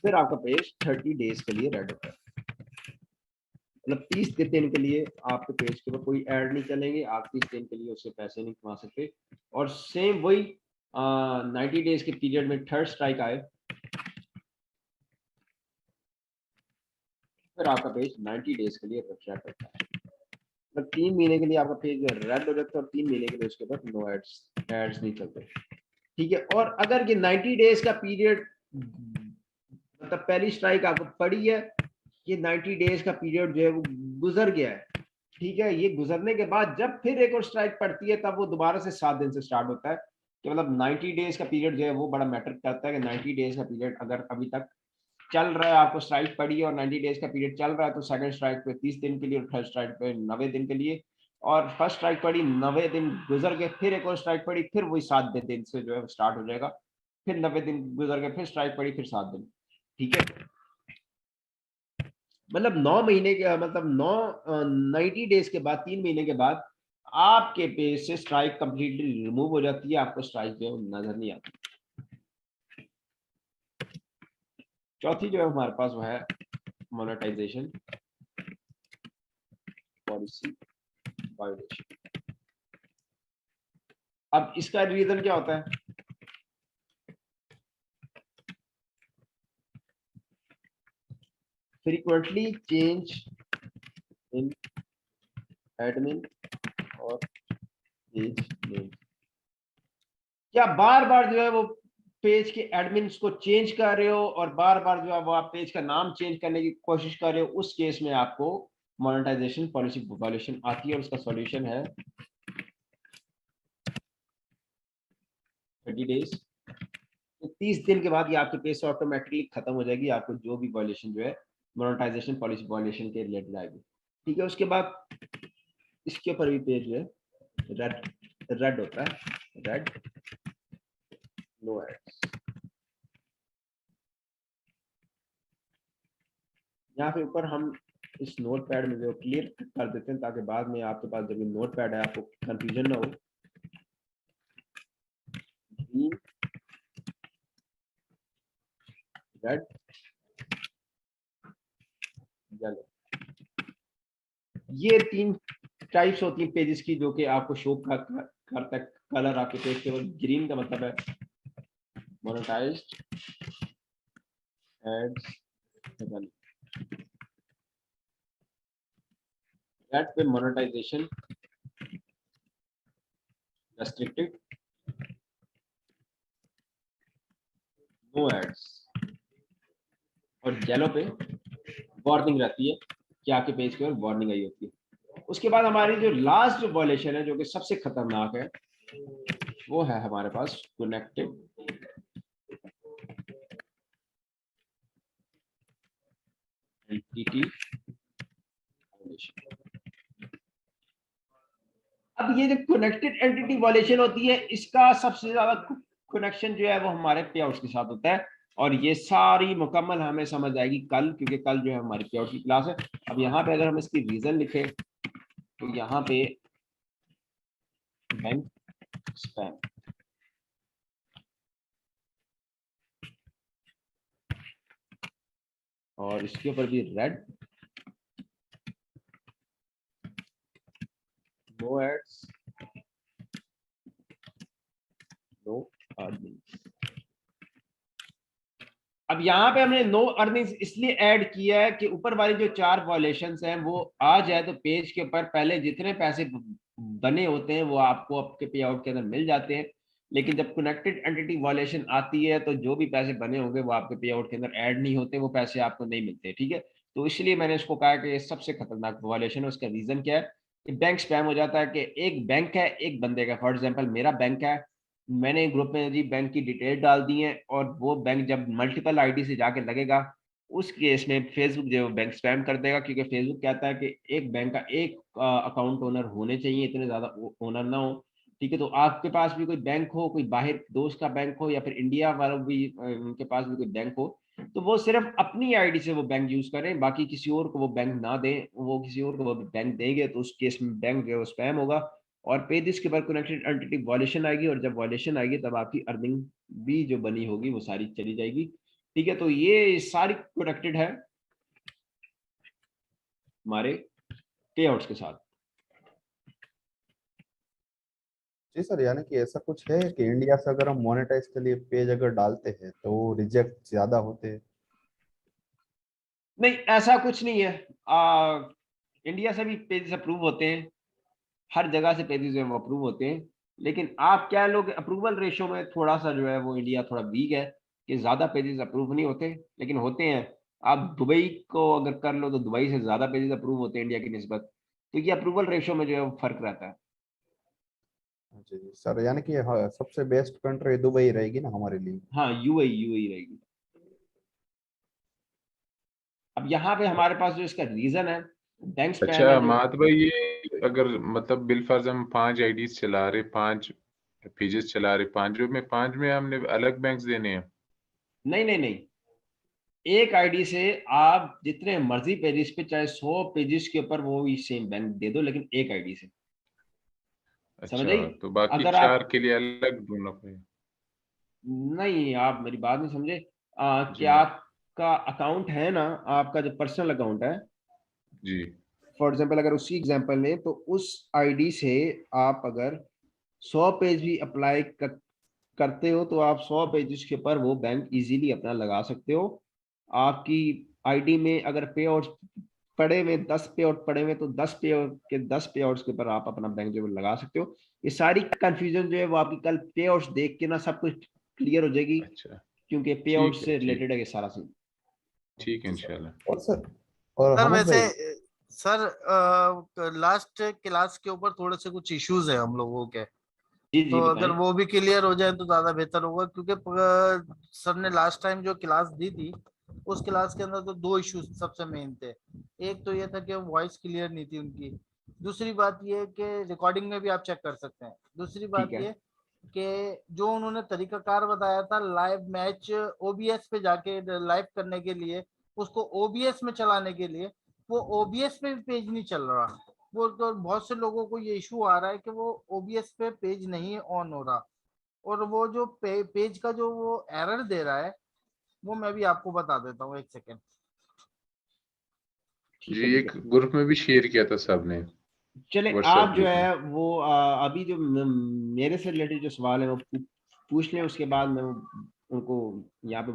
फिर आपका पेज 30 डेज के लिए रेड होता है, मतलब 30 दिन के लिए आपके पेज के ऊपर कोई ऐड नहीं चलेंगे, आप 30 दिन के लिए उससे पैसे नहीं कमा सकते। और सेम वही 90 डेज के पीरियड में थर्ड स्ट्राइक आए, फिर आपका पेज 90 डेज के लिए रेड होता है, मतलब 3 महीने के लिए आपका पेज जो रेड हो जाता है और 3 महीने के लिए उसके ऊपर नो एड्स नहीं चलते, ठीक है। और अगर ये 90 डेज का पीरियड, मतलब पहली स्ट्राइक आपको पड़ी है, ये 90 डेज का पीरियड जो है वो गुजर गया है, ठीक है। ये गुजरने के बाद जब फिर एक और स्ट्राइक पड़ती है तब वो दोबारा से 7 दिन से स्टार्ट होता है, कि मतलब 90 डेज का पीरियड जो है वो बड़ा मैटर करता है, कि 90 डेज का पीरियड अगर अभी तक चल रहा है, आपको स्ट्राइक पड़ी है और 90 डेज का पीरियड चल रहा है, तो सेकंड स्ट्राइक पे 30 दिन के लिए और थर्ड स्ट्राइक पे 90 दिन के लिए, और फर्स्ट स्ट्राइक पड़ी 90 दिन गुजर गए, फिर एक और स्ट्राइक पड़ी, फिर वही 7 दिन से जो है स्टार्ट हो जाएगा, फिर 90 दिन गुजर गए, फिर स्ट्राइक पड़ी, फिर 7 दिन, ठीक है। मतलब 9 महीने के, मतलब 90 डेज के बाद, 3 महीने के बाद आपके पेज से स्ट्राइक कंप्लीटली रिमूव हो जाती है, आपको स्ट्राइक जो है नजर नहीं आती। चौथी जो है हमारे पास वो है मोनेटाइजेशन पॉलिसी वायोलेशन। अब इसका रीजन क्या होता है? फ्रीक्वेंटली चेंज इन एडमिन और पेज नेम, क्या बार बार जो है वो पेज के एडमिन्स को चेंज कर रहे हो और बार बार जो है वो आप पेज का नाम चेंज करने की कोशिश कर रहे हो, उस केस में आपको मोनेटाइजेशन पॉलिसी वायोलेशन आती है, और उसका सॉल्यूशन है 30 डेज। 30 दिन के बाद ये आपके पेज से ऑटोमेटिकली खत्म हो जाएगी, आपको जो भी वायोलेशन जो है मोनेटाइजेशन पॉलिसी वायोलेशन के रिलेटेड आएगी, ठीक है। उसके बाद इसके ऊपर भी पेज जो है रेड होता है, रेड नो एड्स। यहाँ पे ऊपर हम इस नोट पैड में जो क्लियर कर देते हैं, ताकि बाद में आपके पास जब नोट पैड है आपको कंफ्यूजन ना हो। ग्रीन, रेड, येलो, ये 3 टाइप्स होती हैं पेजेस की, जो कि आपको शो करता है कलर आपके पेज के ऊपर। ग्रीन का मतलब है मोनेटाइज्ड एड्स, रेड पे मोनेटाइजेशन रेस्ट्रिक्टेड, नो एड्स, और येलो पे वार्निंग रहती है कि आपके पेज के ऊपर वार्निंग आई होती है। उसके बाद हमारी जो लास्ट वायोलेशन है, जो कि सबसे खतरनाक है, वो है हमारे पास कनेक्टेड एंटिटी वायोलेशन। अब ये जो कनेक्टेड एंटिटी वायोलेशन होती है, इसका सबसे ज्यादा कनेक्शन जो है वो हमारे पे आउट्स के साथ होता है, और ये सारी मुकम्मल हमें समझ आएगी कल, क्योंकि कल जो है हमारी पे आउट की क्लास है। अब यहाँ पे अगर हम इसकी रीजन लिखें, तो यहाँ पे बैंक स्पैम, और इसके ऊपर भी red no ads no earnings. अब यहाँ पे हमने नो अर्निंग्स इसलिए ऐड किया है कि ऊपर वाली जो 4 वायोलेशंस हैं वो आ जाए तो पेज के ऊपर पहले जितने पैसे बने होते हैं वो आपको आपके पे आउट के अंदर मिल जाते हैं, लेकिन जब कनेक्टेड एंटिटी वायोलेशन आती है तो जो भी पैसे बने होंगे वो आपके पे आउट के अंदर ऐड नहीं होते, वो पैसे आपको नहीं मिलते, ठीक है। तो इसलिए मैंने इसको कहा कि ये सबसे खतरनाक वायोलेशन है। उसका रीजन क्या है? बैंक स्पैम हो जाता है कि एक बैंक है एक बंदे का, फॉर एग्जाम्पल मेरा बैंक है, मैंने ग्रुप में जी बैंक की डिटेल डाल दी है, और वो बैंक जब मल्टीपल आईडी से जाके लगेगा, उस केस में फेसबुक जो बैंक स्पैम कर देगा, क्योंकि फेसबुक कहता है कि एक बैंक का एक अकाउंट ओनर होने चाहिए, इतने ज्यादा ओनर ना हो। ठीक है, तो आपके पास भी कोई बैंक हो, कोई बाहर दोस्त का बैंक हो, या फिर इंडिया वालों भी उनके पास भी कोई बैंक हो, तो वो सिर्फ अपनी आईडी से वो बैंक यूज करें, बाकी किसी और को वो बैंक ना दें। वो किसी और को वो बैंक देंगे तो उस केस में बैंक जो है वो स्पैम होगा, और पेजेस के ऊपर कनेक्टेड एंटिटी वॉल्यूशन आएगी, और जब वॉल्यूशन आएगी तब आपकी अर्निंग भी जो बनी होगी वो सारी चली जाएगी। ठीक है, तो ये सारी प्रोटेक्टेड है हमारे पे आउट्स के साथ। जी सर, यानी कि ऐसा कुछ है कि इंडिया से अगर हम मोनेटाइज के लिए पेज अगर डालते हैं तो रिजेक्ट ज्यादा होते हैं? नहीं, ऐसा कुछ नहीं है। इंडिया से भी पेजेस अप्रूव होते हैं, हर जगह से पेजेस अप्रूव होते हैं, लेकिन आप क्या लोग अप्रूवल रेशो में थोड़ा सा जो है वो इंडिया थोड़ा वीक है, कि ज्यादा पेजेस अप्रूव नहीं होते, लेकिन होते हैं। आप दुबई को अगर कर लो तो दुबई से ज्यादा पेजेस अप्रूव होते हैं इंडिया की निस्बत, तो ये अप्रूवल रेशो में जो है वो फर्क रहता है। जी सर, यानी कि हाँ, सबसे बेस्ट कंट्री दुबई रहेगी ना हमारे लिए? हाँ, यूएई रहेगी। अब यहाँ पे हमारे पास जो इसका रीजन है बैंक स्पैम है अच्छा जो। मात भाई, ये अगर मतलब बिलफर्ज हम 5 आईडीज चला रहे, 5 पेजेस चला रहे, 5 में हमने अलग बैंक्स देने हैं? नहीं नहीं नहीं, एक आईडी से आप जितने मर्जी पेजेस पे, चाहे 100 पेजेस के ऊपर वो ही सेम बैंक दे दो, लेकिन एक आईडी से। समझ आई? अच्छा, तो बाकी अगर आप, 4 के लिए अलग ढूंढना पड़ेगा? नहीं आप मेरी बात नहीं समझे। कि जी आपका अकाउंट है ना, आपका जो पर्सनल अकाउंट है, जी। फॉर एग्जांपल अगर उसी एग्जांपल लें, तो उस आईडी से आप अगर 100 पेज भी अप्लाई करते हो, तो आप 100 पेजेस के ऊपर वो बैंक इजीली अपना लगा सकते हो। आपकी आईडी में अगर पे आउट पड़े हुए 10 पे आउट पड़े हुए, तो 10 पे आउट के 10 पे आउट्स के ऊपर आप अपना बैंक जो है लगा सकते हो। ये सारी कंफ्यूजन जो है वो आपकी कल पे आउट्स देख के ना सब कुछ क्लियर हो जाएगी, अच्छा, क्योंकि पे आउट ठीक है, से ठीक, रिलेटेड है ये सारा सीन। ठीक है इंशाल्लाह। और सर, और सर हमद वैसे भाई, सर लास्ट क्लास के ऊपर थोड़े से कुछ इश्यूज है हम लोगों के, जी जी तो अगर बताएं। वो भी क्लियर हो जाए तो ज्यादा बेहतर होगा, क्योंकि सर ने लास्ट टाइम जो क्लास दी थी उस क्लास के अंदर तो दो इश्यूज सबसे मेन थे। एक तो ये था कि वॉइस क्लियर नहीं थी उनकी। दूसरी बात ये कि रिकॉर्डिंग में भी आप चेक कर सकते हैं। दूसरी ठीक बात है। ये कि जो उन्होंने तरीकाकार बताया था लाइव मैच ओबीएस पे जाके लाइव करने के लिए, उसको ओबीएस में चलाने के लिए, वो ओबीएस पे भी पेज नहीं चल रहा। वो तो बहुत से लोगों को ये इशू आ रहा है कि वो ओबीएस पे पेज नहीं ऑन हो रहा, और वो जो पेज का जो वो एरर दे रहा है वो मैं भी आपको बता देता हूँ, एक सेकेंड। ठीक है जी, ठीक एक है। ग्रुप में भी शेयर किया था सबने, चले, व्हाट्सएप आप जो ग्रुप में। है वो अभी जो मेरे से रिलेटेड जो सवाल है वो पूछ लें, उसके बाद मैं उनको यहाँ पे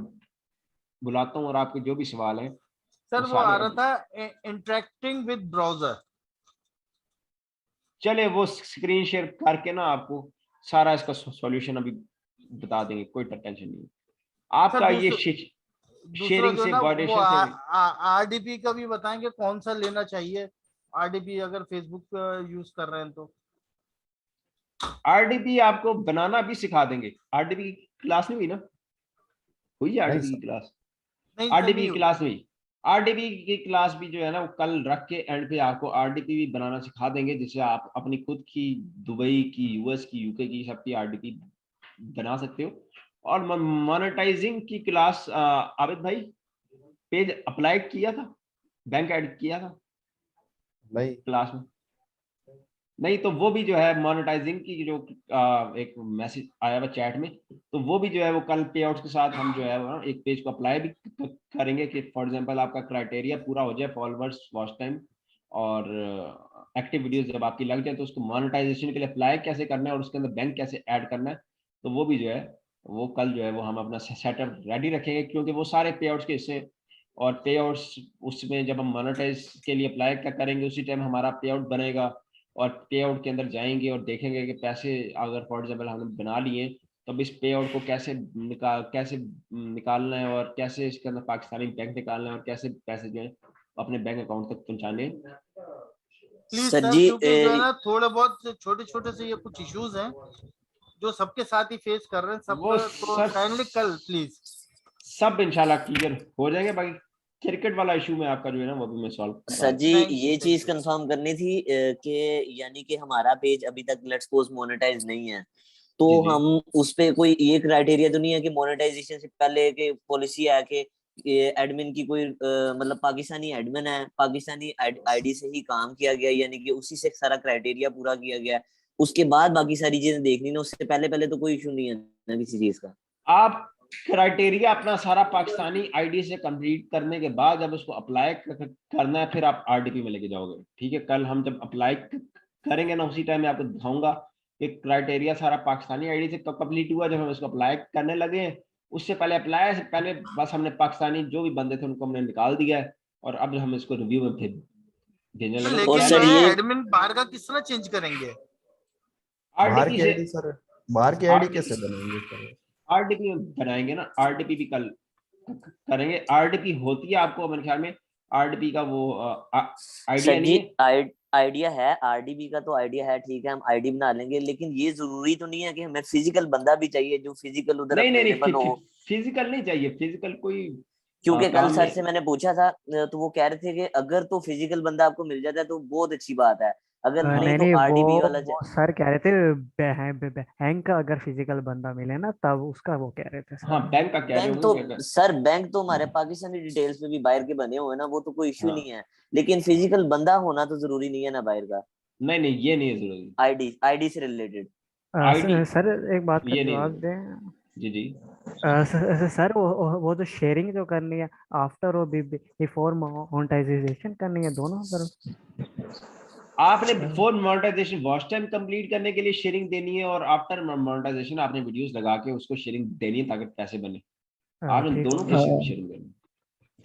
बुलाता हूँ, और आपके जो भी सवाल हैं वो सर वो आ सारे रहा था इंटरेक्टिंग विद ब्राउजर। चले वो स्क्रीन शेयर करके ना आपको सारा इसका सॉल्यूशन अभी बता देंगे, कोई टेंशन नहीं है। सर आपका ये दूसरा शेयरिंग जो है से ना वो वॉयलेशन से आरडीपी का भी बताएंगे कौन सा लेना चाहिए, आरडीपी अगर फेसबुक यूज कर रहे हैं तो। आरडीपी आपको बनाना भी सिखा देंगे। आरडीपी की क्लास नहीं हुई ना? हुई है नहीं आरडीपी की सर, क्लास? नहीं सर आरडीपी नहीं की हुई। क्लास नहीं। आरडीपी की क्लास भी जो है ना वो कल रख के एंड पे आपको आरडीपी भी बनाना सिखा देंगे, जिससे आप अपनी खुद की दुबई की, यूएस की, यूके की सबकी आरडीपी बना सकते हो। और मोनेटाइजिंग की क्लास आबिद भाई, पेज अप्लाई किया था, बैंक ऐड किया था नहीं। क्लास में? नहीं, तो वो भी जो है मोनेटाइजिंग की जो एक मैसेज आया हुआ चैट में, तो वो भी जो है वो कल पे आउट्स के साथ हम जो है वो एक पेज को अप्लाई भी करेंगे, कि फॉर एग्जांपल आपका क्राइटेरिया पूरा हो जाए, फॉलोअर्स, वॉच टाइम और एक्टिव वीडियोस जब आपकी लग जाए, तो उसको मोनेटाइजेशन के लिए अप्लाई कैसे करना है और उसके अंदर बैंक कैसे ऐड करना है, तो वो भी जो है वो कल जो है वो हम अपना सेटअप रेडी रखेंगे, क्योंकि वो सारे पे आउट्स के हिस्से। और पे आउट्स उसमें जब हम मोनेटाइज के लिए अप्लाई करेंगे उसी टाइम हमारा पे आउट बनेगा, और पे आउट के अंदर जाएंगे और देखेंगे कि पैसे अगर फॉर एग्जाम्पल हमने बना लिए, तो अब इस पे आउट को कैसे निकालना है, और कैसे इसके अंदर पाकिस्तानी बैंक निकालना है, और कैसे पैसे जो है अपने बैंक अकाउंट तक पहुंचाने हैं। प्लीज सर सर, जी क्योंकि जो है ना थोड़े बहुत छोटे छोटे से ये कुछ इश्यूज हैं, जो सबके साथ ही फेस कर रहे हैं सब, वो तो सर काइंडली कल प्लीज सब इंशाल्लाह क्लियर हो जाएंगे। बाकी क्रिकेट वाला इशू में आपका जो है ना वो भी मैं सॉल्व करवा सर जी Thank you, ये thank चीज you. कंफर्म करनी थी कि यानी कि हमारा पेज अभी तक लेट्स सपोज मोनेटाइज नहीं है, तो जी, जी। हम उस पे कोई ये क्राइटेरिया तो नहीं है कि मोनेटाइजेशन से पहले के पॉलिसी है कि एडमिन की कोई मतलब पाकिस्तानी एडमिन है, पाकिस्तानी आईडी से ही काम किया गया, यानी कि उसी से सारा क्राइटेरिया पूरा किया गया, उसके बाद बाकी सारी चीजें देखनी ना, उससे पहले पहले तो कोई इशू नहीं है ना किसी चीज का। आप क्राइटेरिया अपना सारा पाकिस्तानी आईडी से कंप्लीट करने के बाद जब उसको अप्लाई करना है फिर आप आरडीपी में लेके जाओगे, ठीक है। कल हम जब अप्लाई करेंगे ना उसी टाइम में आपको दिखाऊंगा कि क्राइटेरिया सारा पाकिस्तानी आईडी से कंप्लीट हुआ। जब हम इसको अप्लाई करने लगे उससे पहले अप्लाई से पहले बस हमने पाकिस्तानी जो भी बंदे थे उनको हमने निकाल दिया है, और अब हम इसको रिव्यू में फिर भेजने लगे। लेकिन सर जो है ये एडमिन बाहर का किस तरह चेंज करेंगे? बाहर आरडीपी की से आईडी सर, बाहर की आईडी कैसे बनाएंगे सर? आरडीपी बनाएंगे ना, आरडीपी भी कल करेंगे। आरडीपी होती है आपको मेरे ख्याल में आरडीपी का वो आइडिया सर नहीं जी है। आइडिया है, आरडीबी का तो आइडिया है, ठीक है हम आईडी बना लेंगे, लेकिन ये जरूरी तो नहीं है कि हमें फिजिकल बंदा भी चाहिए जो फिजिकल उधर नहीं नहीं अवेलेबल नहीं, हो। फिजिकल नहीं चाहिए, फिजिकल कोई क्योंकि कल काम सर नहीं। से मैंने पूछा था तो वो कह रहे थे कि अगर तो फिजिकल बंदा आपको मिल जाता है तो बहुत अच्छी बात है, अगर नहीं नहीं तो नहीं, आरडीबी वाला वो सर कह रहे थे बैंक का अगर फिजिकल बंदा मिले ना तब उसका वो कह रहे थे सर। हाँ बैंक का कह रहे बैंक तो होंगे क्या? सर बैंक तो हमारे पाकिस्तानी डिटेल्स पे भी बाहर के बने हुए हैं ना, वो तो कोई इश्यू हाँ नहीं है, लेकिन फिजिकल बंदा होना तो जरूरी नहीं है ना बाहर का, नहीं नहीं ये नहीं है जरूरी। आईडी से रिलेटेड। आईडी सर एक बात का ये नहीं है जवाब जरूरी। दें। जी जी। सर वो जो शेयरिंग जो करनी है आफ्टर और बिफोर मोनेटाइजेशन करनी है दोनों तरफ। आपने before monetization watch time complete करने के लिए शेयरिंग देनी है, और आफ्टर मोनेटाइजेशन आपने वीडियोस लगा के उसको शेयरिंग देनी है ताकि पैसे बने। आपने ठीक दोनों की शेयरिंग देनी है।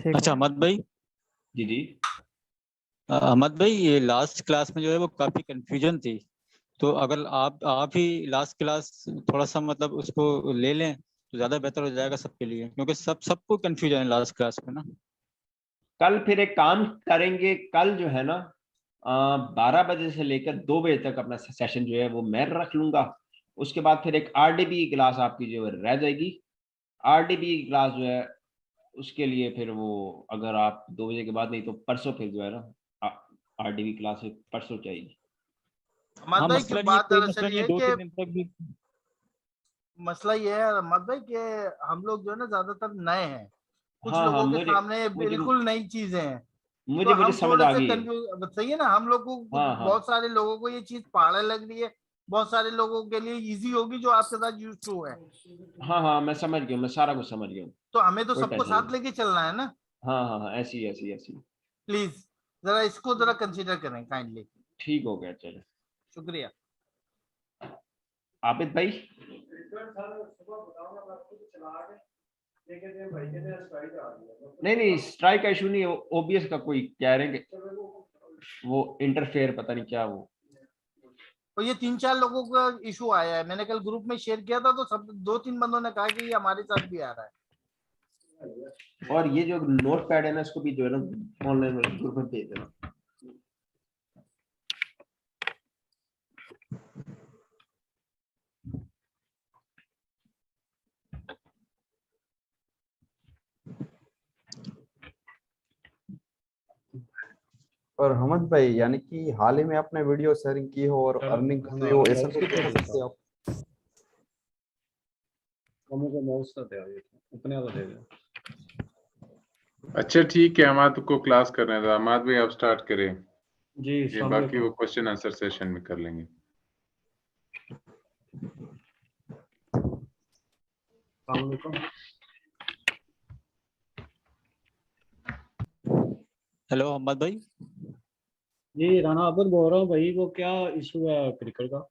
ठीक अच्छा अहमद भाई, जी जी। अहमद भाई ये लास्ट क्लास में जो है वो काफी कंफ्यूजन थी, तो अगर आप ही लास्ट क्लास थोड़ा सा मतलब उसको ले लें तो ज्यादा बेहतर हो जाएगा सबके लिए, क्योंकि सबको कंफ्यूजन है लास्ट क्लास में ना। कल फिर एक काम करेंगे, कल जो है ना 12 बजे से लेकर 2 बजे तक अपना सेशन जो है वो मैं रख लूंगा। उसके बाद फिर एक आरडीबी क्लास आपकी जो है रह जाएगी। आरडीबी क्लास जो है उसके लिए फिर वो अगर आप 2 बजे के बाद नहीं तो परसों फिर जो है ना आरडीबी क्लास परसों चाहिए। अहमद हाँ भाई की मसलन ये बात कोई दरअसल मसला नहीं ये है, है 2-3 कि दिन तक भी। मसला ये है अहमद भाई कि हम लोग जो है ना ज्यादातर नए हैं, कुछ हाँ हाँ लोगों के मुझे सामने मुझे बिल्कुल नई चीजें हैं, तो मुझे मुझे हम समझ थोड़े आ से गई है। कंफ्यूज, सही है ना, हम लोग को हाँ हाँ बहुत सारे लोगों को ये चीज पहाड़ लग रही है, बहुत सारे लोगों के लिए इजी होगी जो आपके साथ यूज टू है, हाँ हाँ मैं समझ गया, मैं सारा कुछ समझ गया हूँ। तो हमें तो कोई सबको टेंशन साथ नहीं। लेके चलना है ना। हाँ हाँ हाँ ऐसी ऐसी ऐसी। प्लीज जरा इसको जरा कंसीडर करें काइंडली, ठीक हो गया चलो। शुक्रिया। आबिद भाई नहीं नहीं स्ट्राइक का इशू नहीं है, ओबीएस का कोई कह रहे हैं कि वो इंटरफेयर पता नहीं क्या वो। तो ये 3-4 लोगों का इशू आया है, मैंने कल ग्रुप में शेयर किया था तो सब 2-3 बंदों ने कहा कि ये हमारे साथ भी आ रहा है। और ये जो नोट पैड है ना इसको भी जो है ना ऑनलाइन ग्रुप में भेज देना। और हमद भाई यानी कि हाल ही में आपने वीडियो शेयरिंग की हो और अर्निंग कर रही हो, ऐसा कुछ बता सकते हो आप? अच्छा ठीक है, अमाद को क्लास करने दो। अमाद भाई आप स्टार्ट करें, जी ये बाकी वो क्वेश्चन आंसर सेशन में कर लेंगे। हेलो अहमद भाई। जी राना अब्दुल बोल रहा हूँ भाई, वो क्या इशू है क्रिकेट का?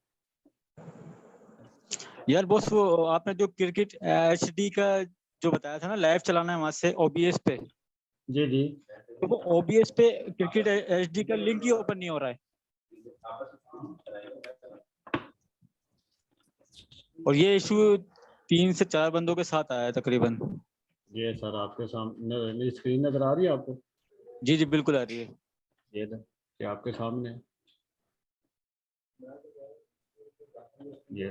यार बॉस वो आपने जो क्रिकेट एचडी का जो बताया था ना, लाइव चलाना है वहां से ओबीएस पे, जी जी तो वो ओबीएस पे क्रिकेट एचडी का लिंक ही ओपन नहीं हो रहा है, और ये इशू 3 से 4 बंदों के साथ आया है तकरीबन। ये सर आपके सामने मेरी स्क्रीन नजर आ रही है आपको? जी जी बिल्कुल आ रही है। ये आपके सामने है। ये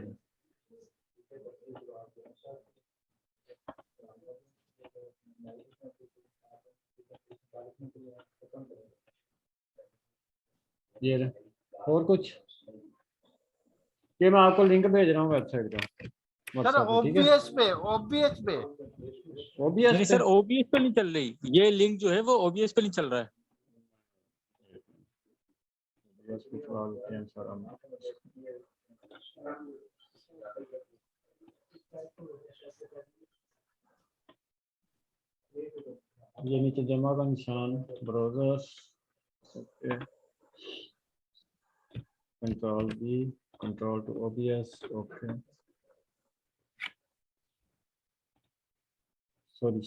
ये रहे। और कुछ, ये मैं आपको लिंक भेज रहा हूँ वेबसाइट का सर WhatsApp पे, ठीक है? ओबीएस पे, ओबीएस पे। OBS नहीं पे सर, OBS पे नहीं चल रही, ये लिंक जो है वो OBS पे नहीं चल रहा है। OBS पे चला लेते हैं सर हम। ये नीचे जमा का निशान, browsers, okay, control B, control to OBS, okay, sorry.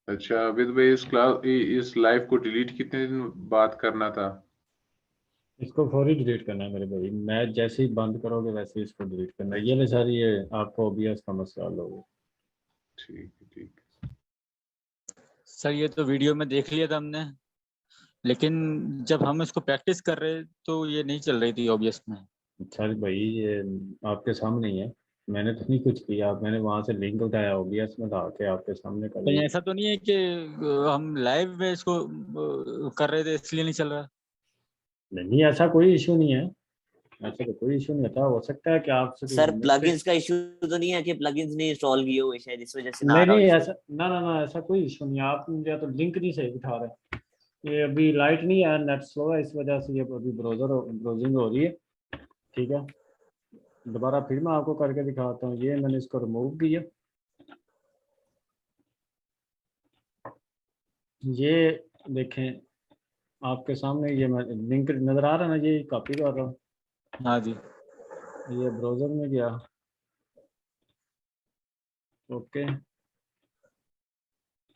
अच्छा अबिद भाई, इस लाइव को डिलीट कितने दिन बाद करना था? इसको फौरी डिलीट करना है मेरे भाई, मैच जैसे ही बंद करोगे वैसे ही इसको डिलीट करना है। ये ले सारी, ये आपको OBS का मसला हल होगा। ठीक है। सर ये तो वीडियो में देख लिया था हमने, लेकिन जब हम इसको प्रैक्टिस कर रहे तो ये नहीं चल रही थी OBS में। सर भाई ये आपके सामने ही है, मैंने तो नहीं कुछ किया, मैंने वहां से लिंक उठाया OBS में ला के आपके सामने कर कहीं दिया। ऐसा तो नहीं है कि हम लाइव में इसको कर रहे थे इसलिए नहीं चल रहा? नहीं, ऐसा कोई इशू नहीं है, ऐसा तो कोई इशू नहीं था। हो सकता है कि आपसे सर प्लगइन्स का इशू तो नहीं है कि प्लगइन्स नहीं इंस्टॉल किए हुए, शायद इस वजह से ना आ रहा हो नहीं issue? ऐसा ना ऐसा कोई इशू नहीं है। आप या तो लिंक नहीं सही उठा रहे, ये अभी लाइट नहीं है, नेट स्लो है, इस वजह से ये अभी ब्राउजिंग हो रही है, ठीक है? दोबारा फिर मैं आपको करके दिखाता हूँ। ये मैंने इसको रिमूव किया, ये देखें आपके सामने, ये मैं लिंक नजर आ रहा है ना, ये कॉपी कर रहा हूँ। हाँ जी। ये ब्राउजर में गया, ओके,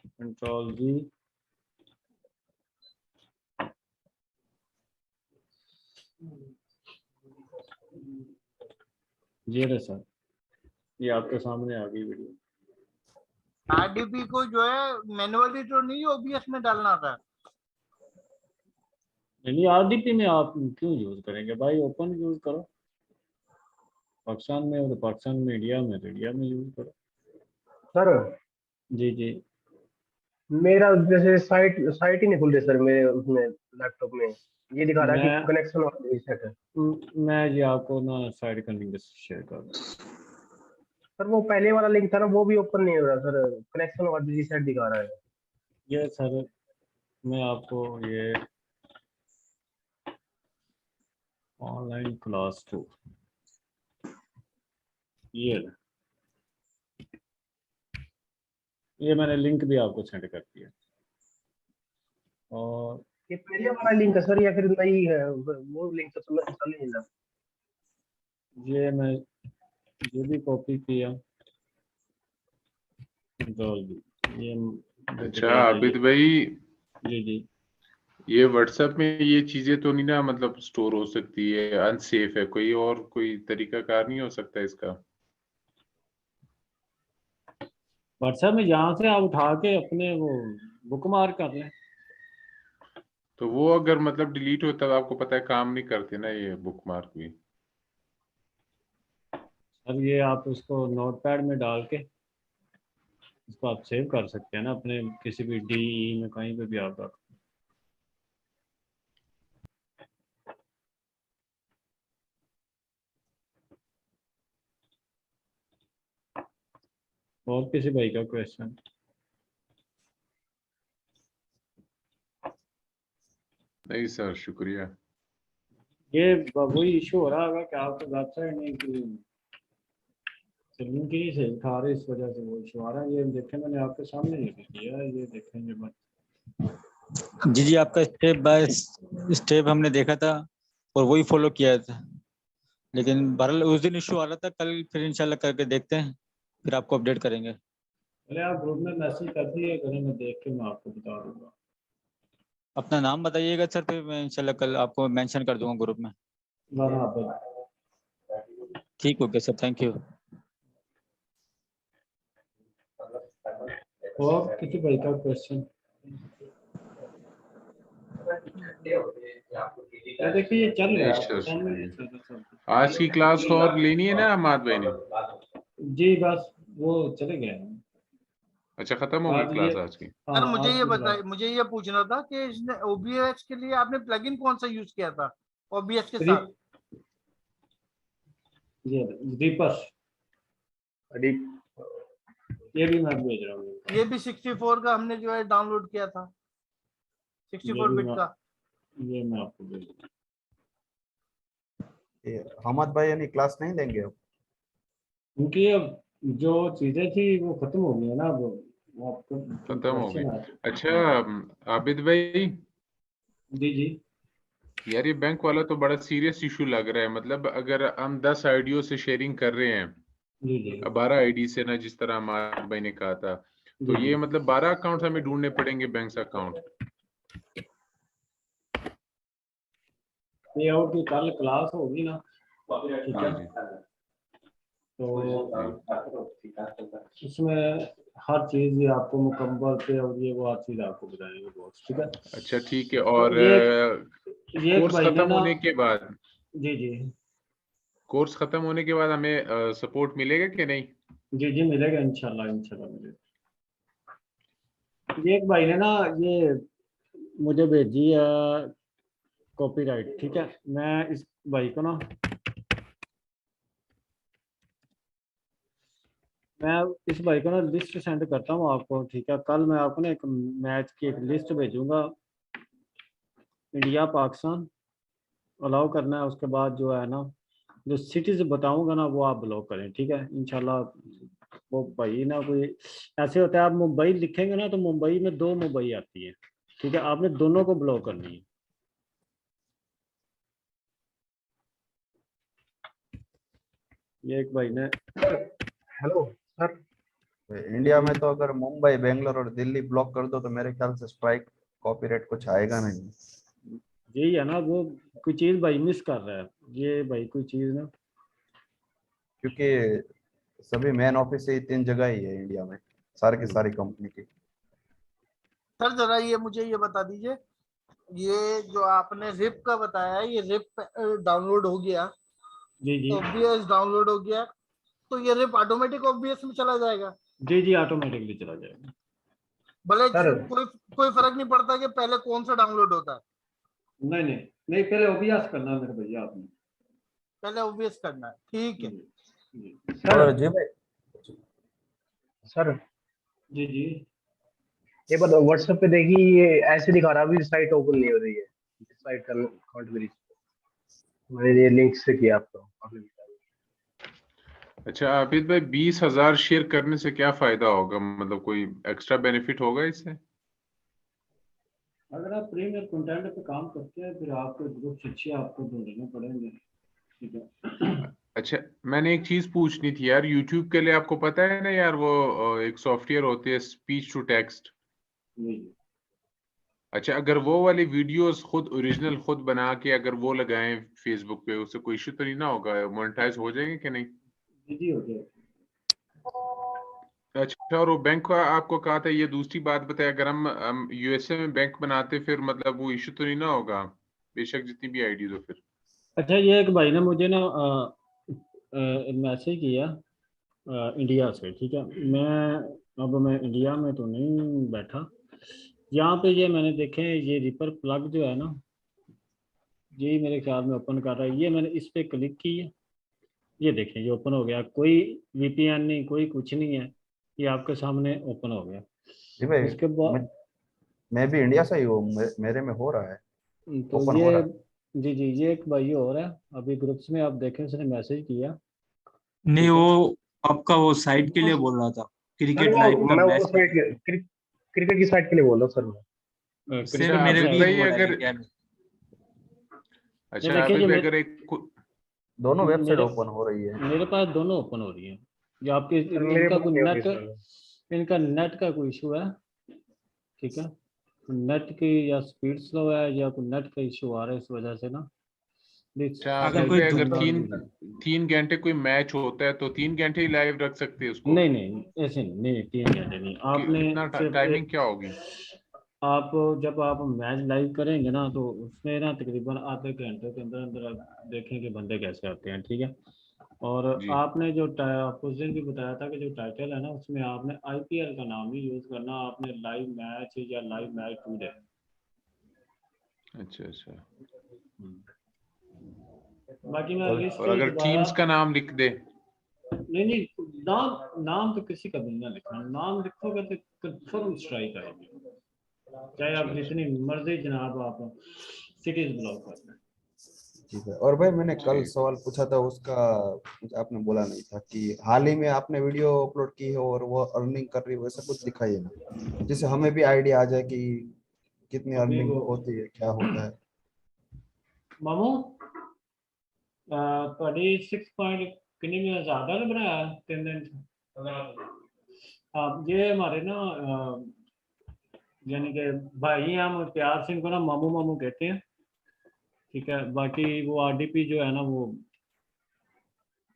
कंट्रोल G, ये रहे सर, ये आपके सामने आ गई वीडियो। आरडीपी को जो है मैनुअली तो नहीं ओबीएस में डालना था। नहीं, RDP में आप क्यों यूज करेंगे भाई, ओपन यूज करो। पाकिस्तान में और पाकिस्तान में, इंडिया में तो इंडिया में यूज करो। सर जी मेरा जैसे साइट साइट ही नहीं खुल रही सर मेरे उसमें लैपटॉप में, ये दिखा रहा है कि कनेक्शन रीसेट है। मैं ये आपको ना साइट का लिंक शेयर कर दूँ। सर वो पहले वाला लिंक था ना, वो भी ओपन नहीं हो रहा सर, कनेक्शन और रीसेट दिखा रहा है। ये सर मैं आपको ये ऑनलाइन क्लास 2, ये मैंने लिंक भी आपको सेंड कर दिया। और ये पहले वाला लिंक है सर या फिर नई है? वो लिंक तो समझ नहीं रहा। ये मैं ये भी कॉपी किया, ये अच्छा आबिद भाई, जी ये व्हाट्सएप में ये चीजें तो नहीं ना मतलब स्टोर हो सकती है, अनसेफ है, कोई और कोई तरीका कार नहीं हो सकता इसका? व्हाट्सएप में यहाँ से आप उठा के अपने वो बुक मार्क कर लें। तो वो अगर मतलब डिलीट हो तब आपको पता है काम नहीं करते ना ये बुक मार्क भी। सर ये आप उसको नोटपैड में डाल के इसको आप सेव कर सकते हैं ना, अपने किसी भी DE में कहीं पे भी आप रख। और किसी भाई का क्वेश्चन? नहीं सर, शुक्रिया। ये वही इशू हो रहा होगा कि आपको वेबसाइट नहीं लिंक ही से दिखा रहे, इस वजह से वो इशू आ रहा है। ये देखें मैंने आपके सामने ये किया है, ये देखेंगे मत। जी आपका स्टेप बाय स्टेप हमने देखा था और वही फॉलो किया था, लेकिन बहरहाल उस दिन इशू आ रहा था, कल फिर इंशाल्लाह करके देखते हैं, फिर आपको अपडेट करेंगे। पहले आप ग्रुप में मैसेज कर दिए करें, मैं देख के मैं आपको बता दूंगा। अपना नाम बताइएगा सर, फिर मैं इंशाल्लाह कल आपको मेंशन कर दूंगा ग्रुप में। बराबर। ठीक, ओके सर, थैंक यू। और किसी भाई का क्वेश्चन? देखिए ये चल रहा है आज की क्लास और लेनी है ना अहमद भाई ने? जी बस वो चले गए हैं। अच्छा, खत्म हो गई क्लास आज की? सर मुझे ये बताइए, मुझे ये पूछना था कि इसने OBS के लिए आपने प्लगइन कौन सा यूज किया था OBS के साथ? ये रिपर, ये भी मैं भेज रहा हूँ। ये भी 64 का हमने जो है डाउनलोड किया था, 64 बिट का। ये मैं आपको भेज रहा हूँ। हमद भाई यानी क्लास नहीं लेंगे अब? क्योंकि अब जो चीजें थी वो खत्म हो गई है ना, वो आपको खत्म हो गई। अच्छा आबिद भाई। जी जी। यार ये बैंक वाला तो बड़ा सीरियस इशू लग रहा है। मतलब अगर हम 10 आईडियो से शेयरिंग कर रहे हैं, जी जी, 12 आईडी से ना, जिस तरह अहमद भाई ने कहा था, तो जी ये जी। मतलब 12 अकाउंट हमें ढूंढने पड़ेंगे, बैंक अकाउंट। पे आउट की कल क्लास होगी ना, ठीक है? जी तो इसमें हर चीज ये आपको मुकम्मल पे और ये वो हर चीज आपको बताएंगे बॉस, ठीक है? अच्छा ठीक है। और ये कोर्स भाई ने खत्म ना, होने के बाद, जी जी कोर्स खत्म होने के बाद हमें सपोर्ट मिलेगा कि नहीं? जी जी मिलेगा इंशाल्लाह, इंशाल्लाह मिलेगा। ये एक भाई ने ना ये मुझे भेजी है कॉपीराइट, ठीक है? मैं इस भाई को ना, मैं इस भाई को ना लिस्ट सेंड करता हूँ आपको, ठीक है? कल मैं आपको ना एक मैच की एक लिस्ट भेजूंगा, इंडिया पाकिस्तान अलाउ करना है। उसके बाद जो है ना, जो सिटीज बताऊंगा ना वो आप ब्लॉक करें, ठीक है? इंशाल्लाह। वो भाई ना कोई ऐसे होता है, आप मुंबई लिखेंगे ना तो मुंबई में 2 मुंबई आती है, ठीक है? आपने दोनों को ब्लॉक करनी है। ये एक भाई ने, हेलो सर, इंडिया में तो अगर मुंबई, बेंगलोर और दिल्ली ब्लॉक कर दो तो मेरे ख्याल से स्ट्राइक, कॉपीराइट कुछ आएगा नहीं। यही है ना, वो कोई चीज भाई मिस कर रहा है ये भाई, कोई चीज ना, क्योंकि सभी मेन ऑफिस ही 3 जगह ही है इंडिया में, सारी की सारी कंपनी की। सर जरा ये मुझे ये बता दीजिए, ये जो आपने रिप का बताया है, ये रिप डाउनलोड हो गया, जी जी OBS डाउनलोड हो गया, तो ये रिप ऑटोमेटिक OBS में चला जाएगा? जी जी, ऑटोमेटिकली चला जाएगा। भले सर कोई फर्क नहीं पड़ता कि पहले कौन सा डाउनलोड होता है? नहीं नहीं नहीं, पहले OBS करना है मेरे भैया आपने, पहले OBS करना है, ठीक है। जी और जी भाई, सर जी जी। ये बताओ, व्हाट्सएप पे देखिए ये ऐसे दिखा रहा है, अभी साइट ओपन नहीं हो रही है, साइट का अकाउंट मेरी, मैंने ये लिंक से किया आपको, आपने बताया। अच्छा आबिद भाई, 20,000 शेयर करने से क्या फायदा होगा? मतलब कोई एक्स्ट्रा बेनिफिट होगा इससे? अगर आप प्रीमियर कंटेंट पे काम करते हैं फिर आपको ग्रुप अच्छे आपको ढूंढने पड़ेंगे, ठीक है? अच्छा, मैंने एक चीज पूछनी थी यार। यूट्यूब के लिए आपको पता है ना यार, वो एक सॉफ्टवेयर होती है स्पीच टू टेक्स्ट। जी जी अच्छा, अगर वो वाली वीडियोस खुद ओरिजिनल खुद बना के अगर वो लगाएं फेसबुक पे, उससे कोई इशू तो नहीं ना होगा? मोनेटाइज हो जाएंगे कि नहीं? जी हो गया। अच्छा, और वो बैंक का आपको कहा था, ये दूसरी बात बताए, अगर हम यूएसए में बैंक बनाते फिर मतलब वो इशू तो नहीं ना होगा, बेशक जितनी भी आईडीज हो फिर? अच्छा, ये एक भाई ने मुझे ना मैसेज किया इंडिया से, ठीक है? मैं इंडिया में तो नहीं बैठा, यहाँ पे ये मैंने देखे ये रिपर प्लग जो है ना, ये मेरे ख्याल में ओपन कर रहा है। ये मैंने इस पे क्लिक की है, ये देखें ये ओपन हो गया, कोई VPN नहीं, कोई कुछ नहीं है, ये आपके सामने ओपन हो गया। जी भाई, उसके बाद मैं भी इंडिया से ही हूँ, मेरे में हो रहा है, तो ओपन हो ये, रहा है। जी जी, ये एक भाई और है अभी ग्रुप्स में, आप देखें उसने मैसेज किया, नहीं, ठीक है? वो आपका वो साइट के लिए बोल रहा था, सर क्रिकेट वो लाइव का मैं मैच। वो साइट क्रिकेट की साइट के लिए बोल रहा हूँ सर मैं। सेम अच्छा मेरे आबिद भी भाई, हो रहा है अगर इंडिया में। ये अच्छा देखिए, आबिद ये भाई, अगर एक दोनों वेबसाइट मेरे ओपन हो रही है। मेरे पास दोनों ओपन हो रही है। जो आपके सर मेरे इनका पास कोई नहीं हो रही नेट, सर। इनका नेट का कोई इशू है, ठीक है? नेट की या स्पीड स्लो है या कोई नेट का इशू आ रहा है, इस वजह से ना अच्छा अगर कोई अगर दूसरा- 3 घंटे कोई मैच होता है तो 3 घंटे ही लाइव रख सकते हैं उसको? नहीं नहीं ऐसे नहीं, नहीं 3 घंटे नहीं, आपने कितना सिर्फ टाइमिंग क्या होगी? आप जब आप मैच लाइव करेंगे ना तो उसमें ना तकरीबन आधे घंटे के अंदर अंदर आप देखेंगे बंदे कैसे आते हैं, ठीक है। और जी आपने जो आपको उस दिन भी बताया था कि जो टाइटल है ना उसमें आपने आईपीएल का नाम ही यूज करना, आपने लाइव मैच या लाइव मैच टूडे। अच्छा अच्छा। बाकी मैं लिस्ट और अगर दोबारा टीम्स का नाम लिख दे? नहीं नहीं, नाम तो किसी का भी ना लिखना, नाम लिखोगे तो कंफर्म स्ट्राइक आएगी, चाहे आप जितनी मर्जी जनाब आप सिटीज ब्लॉक कर लें। ठीक है। और भाई मैंने कल ठीक। सवाल पूछा था उसका आपने बोला नहीं था कि हाल ही में आपने वीडियो अपलोड की है और वो अर्निंग कर रही है, वैसा कुछ दिखाइए ना, जिससे हमें भी आइडिया आ जाए कि कितनी अभी अर्निंग वो होती है, क्या होता है। मामू ਤੁਹਾਡੀ 6 पॉइंट कितनी में ज़्यादा लग रहा है 3 दिन आप ये हमारे ना यानी कि भाई हम प्यार सिंह को ना मामू मामू कहते हैं, ठीक है। बाकी वो आरडीपी जो है ना वो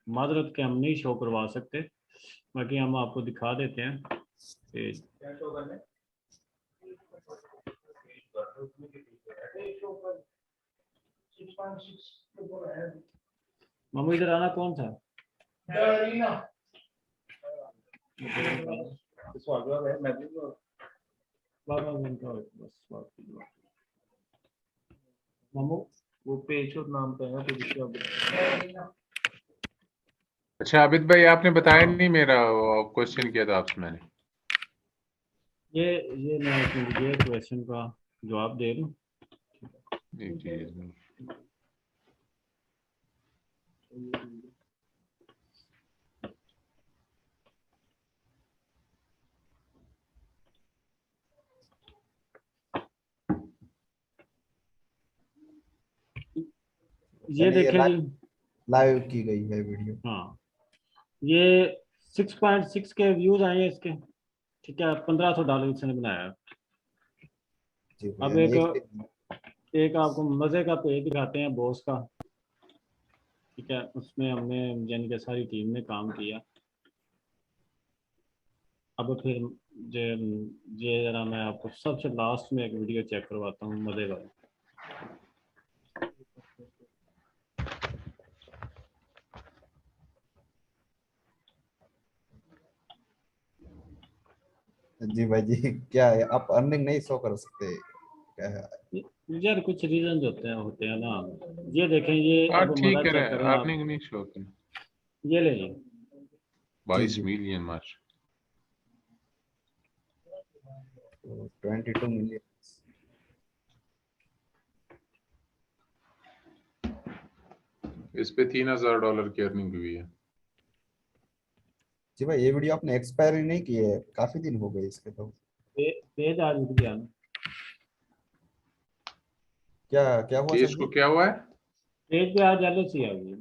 मादरत के हम नहीं शो करवा सकते, बाकी हम आपको दिखा देते हैं पेज। मामू इधर आना, कौन था मामू वो पेज और नाम पे है तो अच्छा आबिद भाई आपने बताया नहीं, मेरा क्वेश्चन किया था आपसे मैंने। ये मैं ये क्वेश्चन का जवाब दे दूं। जी जी। ये देखें जी, लाइव की गई है वीडियो। हाँ ये 6.6 के व्यूज आए हैं इसके, ठीक है। $1500 इसने बनाया है। जी अब भाई, एक आपको मजे का पेज दिखाते हैं बॉस का, ठीक है। उसमें हमने यानी कि सारी टीम ने काम किया। अब फिर ये जरा मैं आपको सबसे लास्ट में एक वीडियो चेक करवाता हूँ मजे वाली। जी भाई जी, क्या है आप अर्निंग नहीं शो कर सकते, क्या है? यार कुछ रीजन होते हैं ना। ये देखें, ये हाँ अब मजा ठीक है, चेक करें आप, अर्निंग नहीं शो करना। ये ले लीजिए 22 मिलियन मार्च। 22 मिलियन। इस पे $3000 की अर्निंग हुई है। जी भाई, ये वीडियो आपने एक्सपायर नहीं की है, काफी दिन हो गए इसके तो। पेज आज उठ गया ना, क्या क्या हुआ पेज सर को जी? क्या हुआ है? पेज पे आज एलओसी आ गई।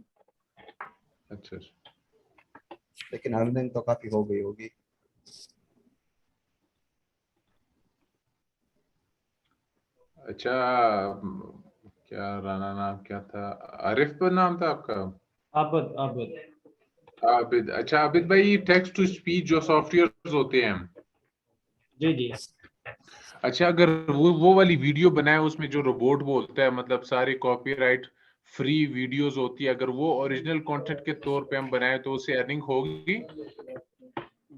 अच्छा लेकिन अर्निंग तो काफी हो गई होगी। अच्छा। क्या राना नाम क्या था? आरिफ पर नाम था आपका? आबिद आबिद। अच्छा आबिद भाई, टेक्स्ट टू स्पीच जो सॉफ्टवेयर होते हैं, जी जी, अच्छा अगर वो वाली वीडियो बनाए उसमें जो रोबोट बोलता है, मतलब सारी कॉपीराइट फ्री वीडियोस होती है, अगर वो ओरिजिनल कंटेंट के तौर पे हम बनाए तो उससे अर्निंग होगी?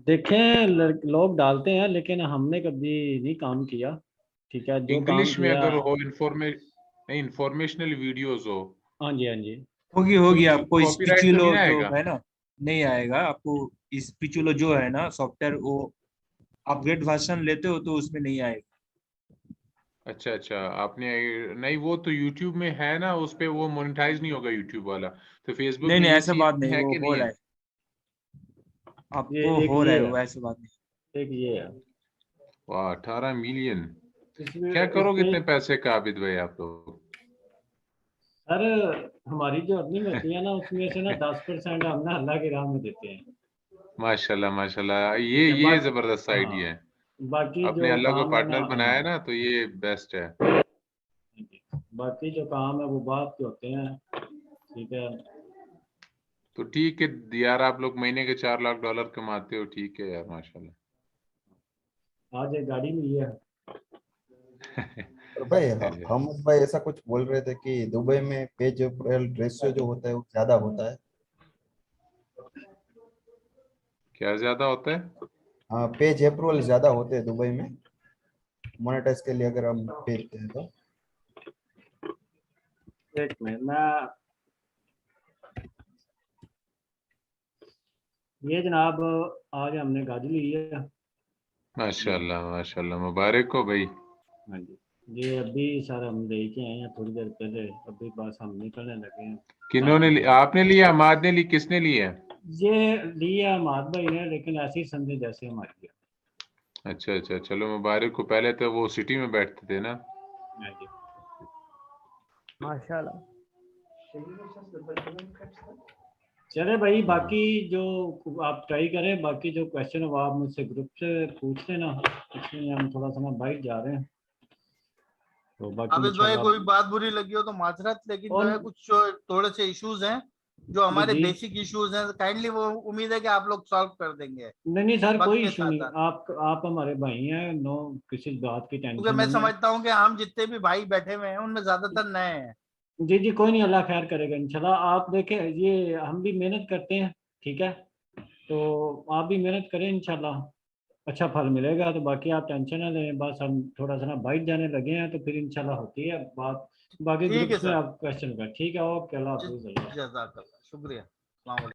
देखें लोग डालते हैं लेकिन हमने कभी नहीं काम किया, ठीक है। जो काम इंग्लिश में किया, अगर हो, इंफॉर्मेशनल वीडियोस हो। हाँ जी हाँ जी, तो होगी उससे आपको कॉपीराइट तो नहीं स्पिचुलो ना जो आएगा? है ना, नहीं आएगा आपको। स्पिचुलो जो है ना सॉफ्टवेयर, वो अपग्रेड वर्जन लेते हो तो उसमें नहीं आएगा। अच्छा अच्छा, आपने नहीं, वो तो YouTube में है ना, उस पे वो मोनेटाइज नहीं होगा YouTube वाला, तो फेसबुक नहीं में नहीं, ये ऐसा बात सीन नहीं, है वो कि हो नहीं रहा है? है, ये आपको एक हो रहा ये है है, वो, ऐसा बात नहीं। एक ये है। वाह, 18 मिलियन! इसमें क्या इस करोगे पे इतने पैसे का आबिद भाई आप तो? सर हमारी जो अर्निंग होती है ना उसमें से ना 10% हम ना अल्लाह की राह में देते हैं, माशाल्लाह माशाल्लाह, ठीक है। ये जबरदस्त हाँ, आइडिया है। बाकी आपने जो अल्लाह को काम है ना, पार्टनर बनाया है ना, तो ये बेस्ट है। बाकी जो काम है वो बात के होते हैं। ठीक है। तो ठीक है यार, आप लोग महीने के $4 लाख कमाते हो, ठीक है यार, माशाल्लाह। आज एक गाड़ी मिली है। और भाई हम भाई ऐसा कुछ बोल रहे थे कि दुबई में पेज रेशियो जो होता है वो ज्यादा होता है। क्या ज्यादा होता है? हाँ, पेज अप्रूवल ज्यादा होते हैं दुबई में मोनेटाइज के लिए, अगर हम भेजते हैं तो। एक मिनट, मैं ये जनाब आज हमने गाड़ी ली है। माशाल्लाह माशाल्लाह, मुबारक हो भाई। हाँ जी, ये अभी सर हम लेके आए हैं थोड़ी देर पहले, अभी बस हम निकलने लगे हैं। किन्होंने आपने लिया, हमाद ने ली, किसने लिया? ये लिया हमाद भाई ने, लेकिन ऐसी समझे जैसे हमारी है। अच्छा अच्छा, चलो मुबारक को। पहले तो वो सिटी में बैठते थे ना। हाँ जी, माशाल्लाह। चले भाई, बाकी जो आप ट्राई करें, बाकी जो क्वेश्चन वो आप मुझसे ग्रुप से पूछ लेना, इसमें हम थोड़ा सा बाइट जा रहे हैं। तो बाकी आबिद भाई इंशाल्लाह कोई बात बुरी लगी हो तो माजरत, लेकिन जो है कुछ थोड़े से इश्यूज हैं जो हमारे जी। बेसिक इश्यूज हैं, काइंडली वो उम्मीद है कि आप लोग सॉल्व कर देंगे। नहीं सर, वक्त कोई के इशू साथ नहीं, साथ। आप हमारे भाई हैं, नो किसी बात की क्योंकि टेंशन मैं नहीं है। समझता हूँ कि हम जितने भी भाई बैठे हुए हैं उनमें ज्यादातर नए हैं। जी जी, कोई नहीं, अल्लाह खैर करेगा इंशाल्लाह। आप देखें, ये हम भी मेहनत करते हैं, ठीक है, तो आप भी मेहनत करें, इंशाल्लाह अच्छा फल मिलेगा। तो बाकी आप टेंशन ना लें, बस हम थोड़ा सा बाइट जाने लगे हैं, तो फिर इंशाल्लाह होती है बात। बाकी ठीक है ग्रुप्स में सर, आप क्वेश्चन कर, ठीक है, ओके, अल्लाह हाफिज़। जज़ाकल्लाह, शुक्रिया, अस्सलाम वालेकुम।